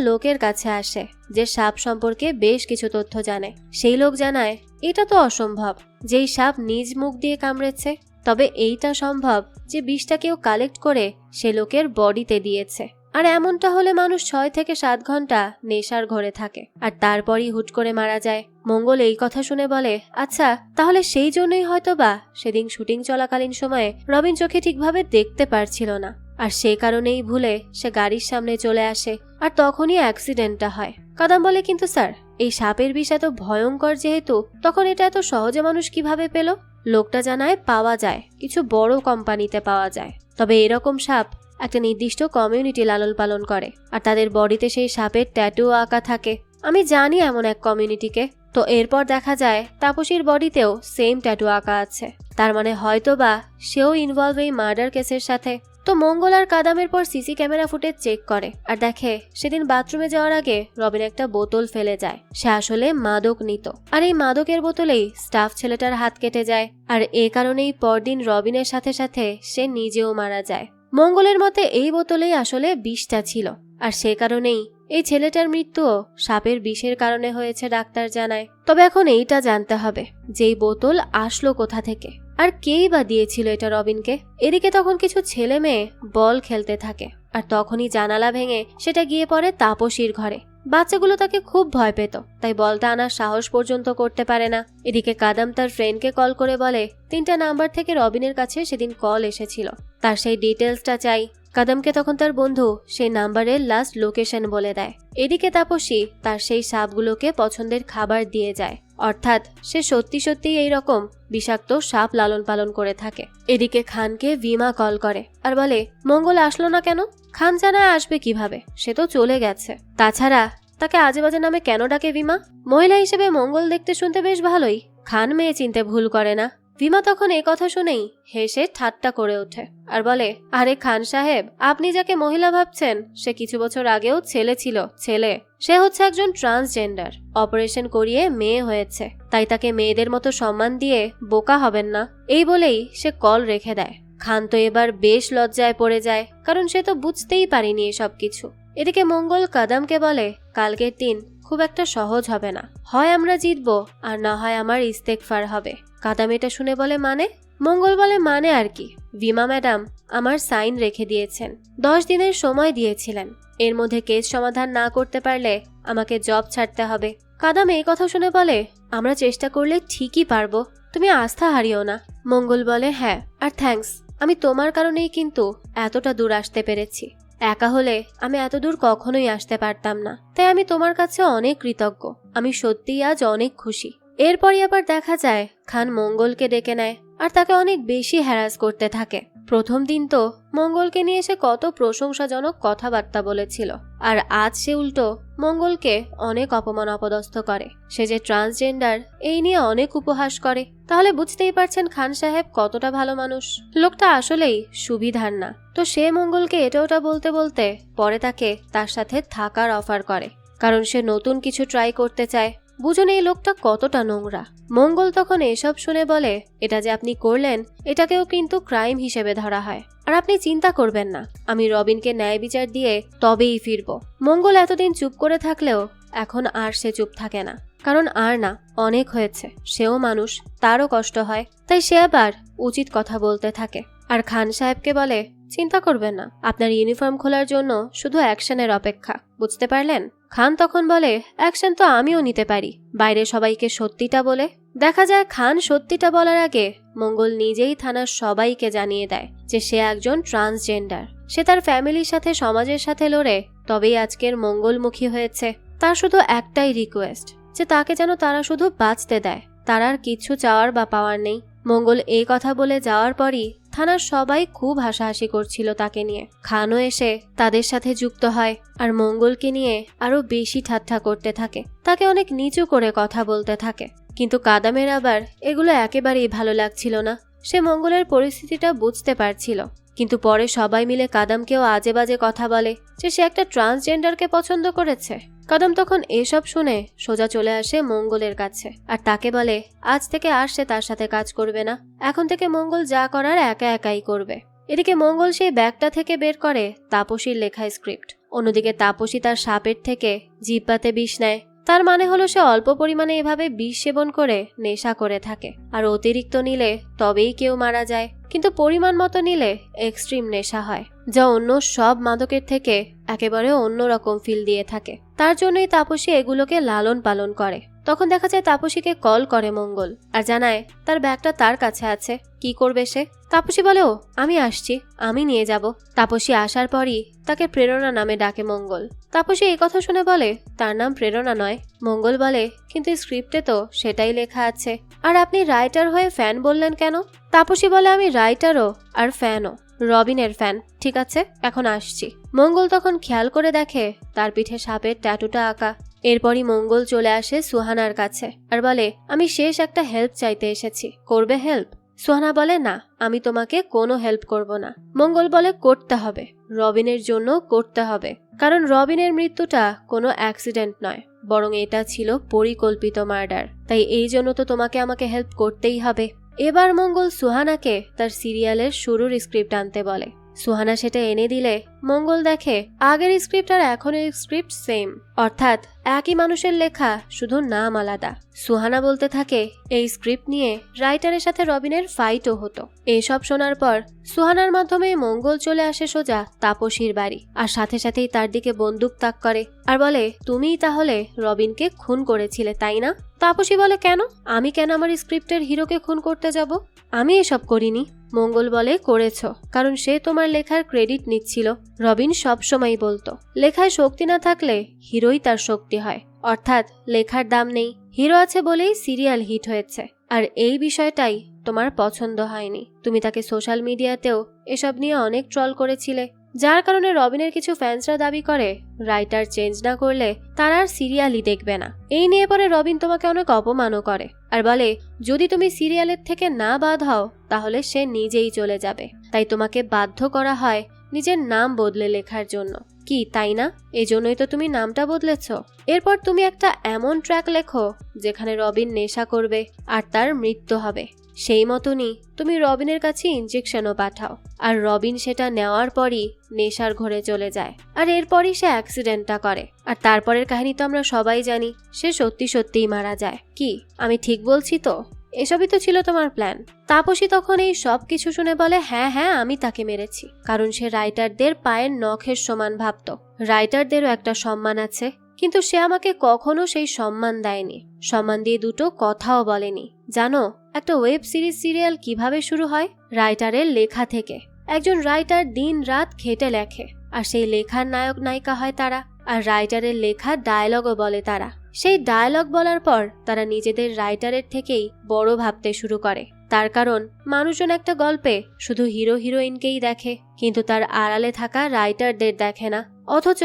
লোকের কাছে আসে যে সাপ সম্পর্কে বেশ কিছু তথ্য জানে। সেই লোক জানায় এটা তো অসম্ভব যেই সাপ নিজ মুখ দিয়ে কামড়েছে, তবে এইটা সম্ভব যে বিষটা কেউ কালেক্ট করে সে লোকের বডিতে দিয়েছে। আর এমনটা হলে মানুষ 6 থেকে 7 ঘন্টা নেশার ঘরে থাকে, আর তারপরই হুট করে মারা যায়। মঙ্গল এই কথা শুনে বলে, আচ্ছা তাহলে সেই জন্যই হয়তোবা সেদিন শুটিং চলাকালীন সময়ে রবিন চোখে ঠিকভাবে দেখতে পারছিল না, আর সেই কারণেই ভুলে সে গাড়ির সামনে চলে আসে, আর তখনই অ্যাক্সিডেন্টটা হয়। কাদাম বলে, কিন্তু স্যার এই সাপের বিষ এত ভয়ঙ্কর যেহেতু, তখন এটা এত সহজে মানুষ কিভাবে পেল? লোকটা জানায় পাওয়া যায়, কিছু বড় কোম্পানিতে পাওয়া যায়। তবে এরকম সাপ একটা নির্দিষ্ট কমিউনিটি লালন পালন করে, আর তাদের বডিতে সেই সাপের ট্যাটু আঁকা থাকে। আমি জানি এমন এক কমিউনিটিকে। তো এরপর দেখা যায় তাপসীর বডিতেও সেম ট্যাটু আঁকা আছে। তার মানে হয়তোবা সেও ইনভলভ এই মার্ডার কেসের সাথে। তো মঙ্গল আর কাদামের পর সিসি ক্যামেরা ফুটেজ চেক করে, আর দেখে সেদিন বাথরুমে যাওয়ার আগে রবিন একটা বোতল ফেলে যায়। সে আসলে মাদক নিত, আর এই মাদকের বোতলেই স্টাফ ছেলেটার হাত কেটে যায়। আর এ কারণেই পরদিন রবিনের সাথে সাথে সে নিজেও মারা যায়। মঙ্গলের মতে এই বোতলেই আসলে বিষটা ছিল, আর সে কারণেই এই ছেলেটার মৃত্যুও সাপের বিষের কারণে হয়েছে ডাক্তার জানায়। তবে এখন এইটা জানতে হবে যে এই বোতল আসলো কোথা থেকে, আর কেই বা দিয়েছিল এটা রবিনকে। এদিকে তখন কিছু ছেলে মেয়ে বল খেলতে থাকে, আর তখনই জানালা ভেঙে সেটা গিয়ে পড়ে তাপসীর ঘরে। বাচ্চাগুলো তাকে খুব ভয় পেত, তাই বলটা আনার সাহস পর্যন্ত করতে পারে না। এদিকে কাদাম তার ফ্রেন্ডকে কল করে বলে 3টা নাম্বার থেকে রবিনের কাছে সেদিন কল এসেছিল, তার সেই ডিটেলসটা চাই। কাদামকে তখন তার বন্ধু সেই নাম্বারের লাস্ট লোকেশন বলে দেয়। এদিকে তাপসী তার সেই সাপগুলোকে পছন্দের খাবার দিয়ে যায়, অর্থাৎ সে সত্যি সত্যি এইরকম বিষাক্ত সাপ লালন পালন করে থাকে। এদিকে খানকে ভিমা কল করে আর বলে, মঙ্গল আসলো না কেন? খান জানায় আসবে কিভাবে, সে তো চলে গেছে। তাছাড়া তাকে আজে বাজে নামে কেন ডাকে ভিমা? মহিলা হিসেবে মঙ্গল দেখতে শুনতে বেশ ভালোই, খান মেয়ে চিনতে ভুল করে না। ভিমা তখন এই কথা শুনেই হেসে ঠাট্টা করে ওঠে আর বলে, আরে খান সাহেব, আপনি যাকে মহিলা ভাবছেন সে কিছু বছর আগেও ছেলে ছিল। ছেলে, সে হচ্ছে একজন ট্রান্সজেন্ডার, অপারেশন করিয়ে মেয়ে হয়েছে, তাই তাকে মেয়েদের মতো সম্মান দিয়ে বোকা হবেন না। এই বলেই সে কল রেখে দেয়। খান তো এবার বেশ লজ্জায় পড়ে যায়, কারণ সে তো বুঝতেই পারেনি এসব কিছু। এদিকে মঙ্গল কাদামকে বলে, কালকের দিন খুব একটা সহজ হবে না, হয় আমরা জিতবো আর না হয় আমার ইস্তেগফার হবে। কাদাম এটা শুনে বলে, মানে? মঙ্গল বলে, মানে আর কি, ভিমা ম্যাডাম আমার সাইন রেখে দিয়েছেন, 10 দিনের সময় দিয়েছিলেন, এর মধ্যে কেস সমাধান না করতে পারলে আমাকে জব ছাড়তে হবে। কাদাম এই কথা শুনে বলে, আমরা চেষ্টা করলে ঠিকই পারবো, তুমি আস্থা হারিও না। মঙ্গল বলে, হ্যাঁ, আর থ্যাঙ্কস, আমি তোমার কারণেই কিন্তু এতটা দূর আসতে পেরেছি। একা হলে আমি এত দূর কখনোই আসতে পারতাম না, তাই আমি তোমার কাছে অনেক কৃতজ্ঞ। আমি সত্যিই আজ অনেক খুশি। এরপরই আবার দেখা যায় খান মঙ্গলকে ডেকে নেয় আর তাকে অনেক বেশি হ্যারাস করতে থাকে। প্রথম দিন তো মঙ্গলকে নিয়ে সে কত প্রশংসাজনক কথাবার্তা বলেছিল, আর আজ সে উল্টো মঙ্গলকে অনেক অপমান অপদস্থ করে। সে যে ট্রান্সজেন্ডার এই নিয়ে অনেক উপহাস করে। তাহলে বুঝতেই পারছেন খান সাহেব কতটা ভালো মানুষ। লোকটা আসলেই সুবিধার না। তো সে মঙ্গলকে এটা ওটা বলতে বলতে পরে তাকে তার সাথে থাকার অফার করে, কারণ সে নতুন কিছু ট্রাই করতে চায়। বুঝুন এই লোকটা কতটা নোংরা। মঙ্গল তখন এসব শুনে বলে, এটা যে আপনি করলেন এটাকেও কিন্তু ক্রাইম হিসেবে ধরা হয়, আর আপনি চিন্তা করবেন না, আমি রবিনকে ন্যায় বিচার দিয়ে তবেই ফিরব। মঙ্গল এতদিন চুপ করে থাকলেও এখন আর সে চুপ থাকে না, কারণ আর না, অনেক হয়েছে। সেও মানুষ, তারও কষ্ট হয়, তাই সে আবার উচিত কথা বলতে থাকে। আর খান সাহেবকে বলে, চিন্তা করবেন না, আপনার ইউনিফর্ম খোলার জন্য শুধু অ্যাকশনের অপেক্ষা, বুঝতে পারলেন? খান তখন বলে, অ্যাকশন তো আমিও নিতে পারি, বাইরে সবাইকে সত্যিটা বলে। দেখা যায় খান সত্যিটা বলার আগে মঙ্গল নিজেই থানার সবাইকে জানিয়ে দেয় যে সে একজন ট্রান্সজেন্ডার। সে তার ফ্যামিলির সাথে সমাজের সাথে লড়ে তবেই আজকের মঙ্গলমুখী হয়েছে। তার শুধু একটাই রিকোয়েস্ট, যে তাকে যেন তারা শুধু বাঁচতে দেয়, তার আর কিছু চাওয়ার বা পাওয়ার নেই। মঙ্গল এই কথা বলে যাওয়ার পরই থানার সবাই খুব হাসাহাসি করছিল তাকে নিয়ে। খানও এসে তাদের সাথে যুক্ত হয় আর মঙ্গলকে নিয়ে আরো বেশি ঠাট্টা করতে থাকে, তাকে অনেক নিচু করে কথা বলতে থাকে। কিন্তু কাদামের আবার এগুলো একেবারেই ভালো লাগছিল না। সে মঙ্গলের পরিস্থিতিটা বুঝতে পারছিল, কিন্তু পরে সবাই মিলে কাদামকেও আজে বাজে কথা বলে যে সে একটা ট্রান্সজেন্ডারকে পছন্দ করেছে। কাদাম তখন এসব শুনে সোজা চলে আসে মঙ্গলের কাছে আর তাকে বলে আজ থেকে আর সে তার সাথে কাজ করবে না, এখন থেকে মঙ্গল যা করার একা একাই করবে। এদিকে মঙ্গল সেই ব্যাগটা থেকে বের করে তাপসীর লেখা স্ক্রিপ্ট। অন্যদিকে তাপসী তার সাপের থেকে জিহ্বাতে বিষ নেয়। তার মানে হলো সে অল্প পরিমাণে এভাবে বিষ সেবন করে নেশা করে থাকে, আর অতিরিক্ত নিলে তবেই কেউ মারা যায়, কিন্তু পরিমাণ মতো নিলে এক্সট্রিম নেশা হয়, যা অন্য সব মাদকের থেকে একেবারে অন্যরকম ফিল দিয়ে থাকে। তার জন্যই তাপসী এগুলোকে লালন পালন করে। তখন দেখা যায় তাপসীকে কল করে মঙ্গল আর জানায় তার ব্যাগটা তার কাছে আছে, কি করবে সে। তাপসী বলে, ও আমি আসছি, আমি নিয়ে যাব। তাপসী আসার পরই তাকে প্রেরণা নামে ডাকে মঙ্গল। তাপসী এই কথা শুনে বলে, তার নাম প্রেরণা নয়। মঙ্গল বলে, কিন্তু স্ক্রিপ্টে তো সেটাই লেখা আছে, আর আপনি রাইটার হয়ে ফ্যান বললেন কেন? তাপসী বলে, আমি রাইটারও আর ফ্যানও, রবিনের ফ্যান। ঠিক আছে, এখন আসছি। মঙ্গল তখন খেয়াল করে দেখে তার পিঠে সাপের ট্যাটুটা আঁকা। এরপরই মঙ্গল চলে আসে সুহানার কাছে আর বলে, আমি শেষ একটা হেল্প চাইতে এসেছি, করবে হেল্প? সুহানা বলে, না, আমি তোমাকে কোনো হেল্প করব না। মঙ্গল বলে, করতে হবে, রবিনের জন্য করতে হবে, কারণ রবিনের মৃত্যুটা কোনো অ্যাক্সিডেন্ট নয়, বরং এটা ছিল পরিকল্পিত মার্ডার, তাই এই জন্য তো তোমাকে আমাকে হেল্প করতেই হবে। এবার মঙ্গল সুহানাকে তার সিরিয়ালের শুরুর স্ক্রিপ্ট আনতে বলে। সুহানা সেটা এনে দিলে মঙ্গল দেখে আগের স্ক্রিপ্ট আর এখনের স্ক্রিপ্ট সেম, অর্থাৎ একই মানুষের লেখা, শুধু নাম আলাদা। সুহানা বলতে থাকে এই স্ক্রিপ্ট নিয়ে রাইটারের সাথে রবিনের ফাইটও হতো। এসব শোনার পর সুহানার মাধ্যমে মঙ্গল চলে আসে সোজা তাপসীর বাড়ি আর সাথে সাথেই তার দিকে বন্দুক তাক করে আর বলে, তুমিই তাহলে রবিনকে খুন করেছিলে, তাই না? তাপসী বলে, কেন? আমি কেন আমার স্ক্রিপ্টের হিরোকে খুন করতে যাব? আমি এসব করিনি। মঙ্গল বলে, করেছ, কারণ সে তোমার লেখার ক্রেডিট নিচ্ছিল। রবিন সবসময় বলতো লেখায় শক্তি না থাকলে হিরোই তার শক্তি হয়, অর্থাৎ লেখার দাম নেই, হিরো আছে বলেই সিরিয়াল হিট হয়েছে। আর এই বিষয়টাই তোমার পছন্দ হয়নি। তুমি তাকে সোশ্যাল মিডিয়াতেও এসব নিয়ে অনেক ট্রল করেছিলে, যার কারণে রবিনের কিছু ফ্যান্সরা দাবি করে রাইটার চেঞ্জ না করলে তার আর সিরিয়ালই দেখবে না। এই নিয়ে পরে রবিন তোমাকে অনেক অপমানও করে আর বলে, যদি তুমি সিরিয়ালের থেকে না বাদ হও তাহলে সে নিজেই চলে যাবে, তাই তোমাকে বাধ্য করা হয় নিজের নাম বদলে লেখার জন্য। কি, তাই না? এজন্যই তো তুমি নামটা বদলেছ। এরপর তুমি একটা এমন ট্র্যাক লেখো যেখানে রবিন নেশা করবে আর তার মৃত্যু হবে। সেই মতনই তুমি রবিনের কাছে ইনজেকশনও পাঠাও, আর রবিন সেটা নেওয়ার পরই নেশার ঘরে চলে যায়, আর এরপরই সে অ্যাক্সিডেন্টটা করে। আর তারপরের কাহিনী তো আমরা সবাই জানি, সে সত্যি সত্যিই মারা যায়। কি, আমি ঠিক বলছি তো? এসবই তো ছিল তোমার প্ল্যান। তাপসী তখন এই সব কিছু শুনে বলে, হ্যাঁ হ্যাঁ, আমি তাকে মেরেছি, কারণ সে রাইটারদের পায়ের নখের সমান ভাবত। রাইটারদেরও একটা সম্মান আছে, কিন্তু সে আমাকে কখনো সেই সম্মান দেয়নি, সম্মান দিয়ে দুটো কথাও বলেনি। জানো, একটা ওয়েব সিরিয়াল কিভাবে শুরু হয়? রাইটারের লেখা থেকে। একজন রাইটার দিন রাত খেটে লেখে, আর সেই লেখার নায়ক নায়িকা হয় তারা, আর রাইটারের লেখা ডায়লগও বলে তারা। সেই ডায়লগ বলার পর তারা নিজেদের রাইটারের থেকেই বড় ভাবতে শুরু করে। তার কারণ মানুষজন একটা গল্পে শুধু হিরো হিরোইনকেই দেখে, কিন্তু তার আড়ালে থাকা রাইটারদের দেখে না। অথচ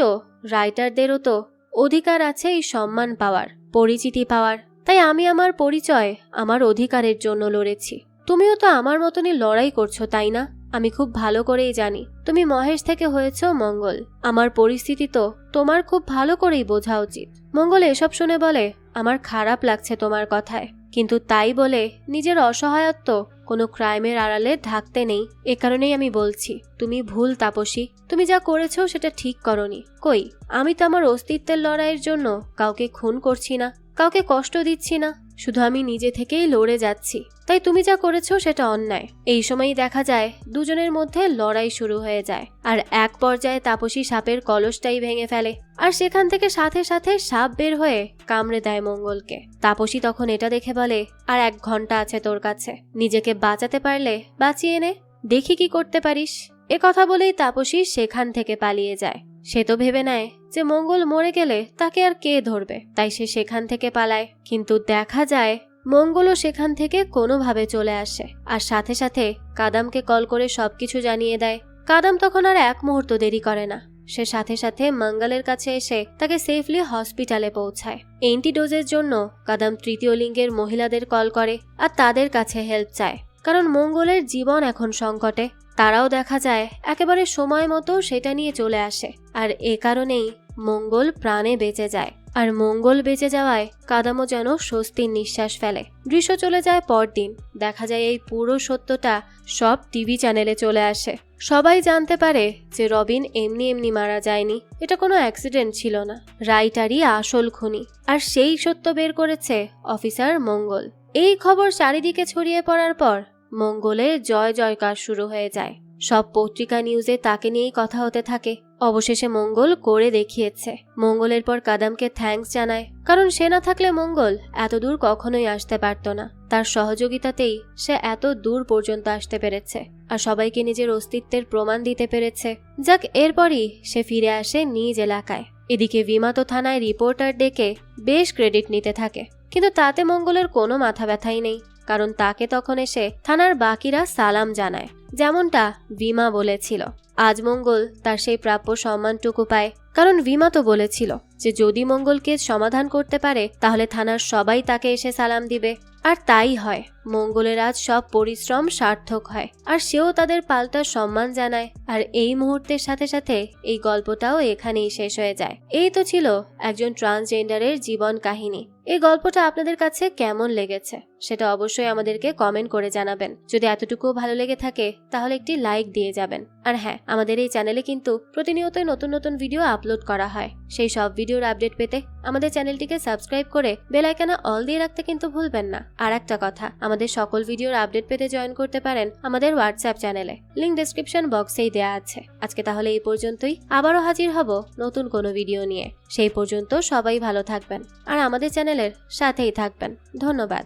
রাইটারদেরও তো অধিকার আছে এই সম্মান পাওয়ার, পরিচিতি পাওয়ার। তাই আমি আমার পরিচয়, আমার অধিকারের জন্য লড়েছি। তুমিও তো আমার মতনই লড়াই করছো, তাই না? আমি খুব ভালো করেই জানি তুমি মহেশ থেকে হয়েছো মঙ্গল। আমার পরিস্থিতি তো তোমার খুব ভালো করেই বোঝা উচিত। মঙ্গল এসব শুনে বলে, আমার খারাপ লাগছে তোমার কথায়, কিন্তু তাই বলে নিজের অসহায়ত্ব কোনো ক্রাইমের আড়ালে ঢাকতে নেই। এ কারণেই আমি বলছি, তুমি ভুল তাপসী। তুমি যা করেছো সেটা ঠিক করনি। কই, আমি তো আমার অস্তিত্বের লড়াইয়ের জন্য কাউকে খুন করছি না, কাউকে কষ্ট দিচ্ছি না, শুধু আমি নিজে থেকেই লড়ে যাচ্ছি। তাই তুমি যা করেছো সেটা অন্যায়। এই সময়ই দেখা যায় দুজনের মধ্যে লড়াই শুরু হয়ে যায়, আর এক পর্যায়ে তাপসী সাপের কলসটাই ভেঙে ফেলে, আর সেখান থেকে সাথে সাথে সাপ বের হয়ে কামড়ে দেয় মঙ্গলকে। তাপসী তখন এটা দেখে বলে, আর 1 ঘন্টা আছে তোর কাছে, নিজেকে বাঁচাতে পারলে বাঁচিয়ে নে, দেখি কি করতে পারিস। এ কথা বলেই তাপসী সেখান থেকে পালিয়ে যায়। সে তো ভেবে নেয় যে মঙ্গল মরে গেলে তাকে আর কে ধরবে, তাই সে সেখান থেকে পালায়। কিন্তু দেখা যায় মঙ্গলও সেখান থেকে কোনোভাবে চলে আসে, আর সাথে সাথে কাদামকে কল করে সবকিছু জানিয়ে দেয়। কাদাম তখন আর 1 মুহূর্ত দেরি করে না, সে সাথে সাথে মঙ্গলের কাছে এসে তাকে সেফলি হসপিটালে পৌঁছায়। অ্যান্টিডোজের জন্য কাদাম 3য় লিঙ্গের মহিলাদের কল করে আর তাদের কাছে হেল্প চায়, কারণ মঙ্গলের জীবন এখন সংকটে। তারাও দেখা যায় একেবারে সময় মতো সেটা নিয়ে চলে আসে, আর এ কারণেই মঙ্গল প্রাণে বেঁচে যায়। আর মঙ্গল বেঁচে যাওয়ায় কাদামও যেন স্বস্তির নিঃশ্বাস ফেলে। দৃশ্য চলে যায় পরদিন। দেখা যায় এই পুরো সত্যটা সব টিভি চ্যানেলে চলে আসে। সবাই জানতে পারে যে রবিন এমনি এমনি মারা যায়নি, এটা কোনো অ্যাক্সিডেন্ট ছিল না, রাইটারই আসল খুনি। আর সেই সত্য বের করেছে অফিসার মঙ্গল। এই খবর চারিদিকে ছড়িয়ে পড়ার পর মঙ্গলের জয় জয়কার শুরু হয়ে যায়। সব পত্রিকা নিউজে তাকে নিয়েই কথা হতে থাকে। অবশেষে মঙ্গল করে দেখিয়েছে। মঙ্গলের পর কাদামকে থ্যাঙ্কস জানায়, কারণ সে না থাকলে মঙ্গল এত দূর কখনোই আসতে পারত না। তার সহযোগিতাতেই সে এত দূর পর্যন্ত আসতে পেরেছে, আর সবাইকে নিজের অস্তিত্বের প্রমাণ দিতে পেরেছে। যাক, এরপরই সে ফিরে আসে নিজ এলাকায়। এদিকে বিমা তো থানায় রিপোর্টার ডেকে বেশ ক্রেডিট নিতে থাকে, কিন্তু তাতে মঙ্গলের কোনো মাথা ব্যথাই নেই, কারণ তাকে তখন এসে থানার বাকিরা সালাম জানায়, যেমনটা বিমা বলেছিল। আজ মঙ্গল তার সেই প্রাপ্য সম্মানটুকু পায়, কারণ বিমা তো বলেছিল যে যদি মঙ্গল কেস সমাধান করতে পারে তাহলে থানার সবাই তাকে এসে সালাম দিবে। আর তাই হয়। মঙ্গলের আজ সব পরিশ্রম সার্থক হয়, আর সেও তাদের পাল্টা সম্মান জানায়। আর এই মুহূর্তের সাথে সাথে এই গল্পটাও এখানেই শেষ হয়ে যায়। এই তো ছিল একজন ট্রান্সজেন্ডারের জীবন কাহিনী। এই গল্পটা আপনাদের কাছে কেমন লেগেছে সেটা অবশ্যই আমাদেরকে কমেন্ট করে জানাবেন। যদি এতটুকু ভালো লেগে থাকে তাহলে একটি লাইক দিয়ে যাবেন। আর হ্যাঁ, আমাদের এই চ্যানেলে কিন্তু প্রতিনিয়তই নতুন নতুন ভিডিও আপলোড করা হয়। সেই সব ভিডিওর আপডেট পেতে আমাদের চ্যানেলটিকে সাবস্ক্রাইব করে বেল আইকনে অল দিয়ে রাখতে কিন্তু ভুলবেন না। আর একটা কথা, আমাদের সকল ভিডিওর আপডেট পেতে জয়েন করতে পারেন আমাদের হোয়াটসঅ্যাপ চ্যানেলে, লিংক ডেসক্রিপশন বক্সেই দেয়া আছে। আজকে তাহলে এই পর্যন্তই, আবারও হাজির হব নতুন কোনো ভিডিও নিয়ে। সেই পর্যন্ত সবাই ভালো থাকবেন আর আমাদের চ্যানেলের সাথেই থাকবেন। ধন্যবাদ।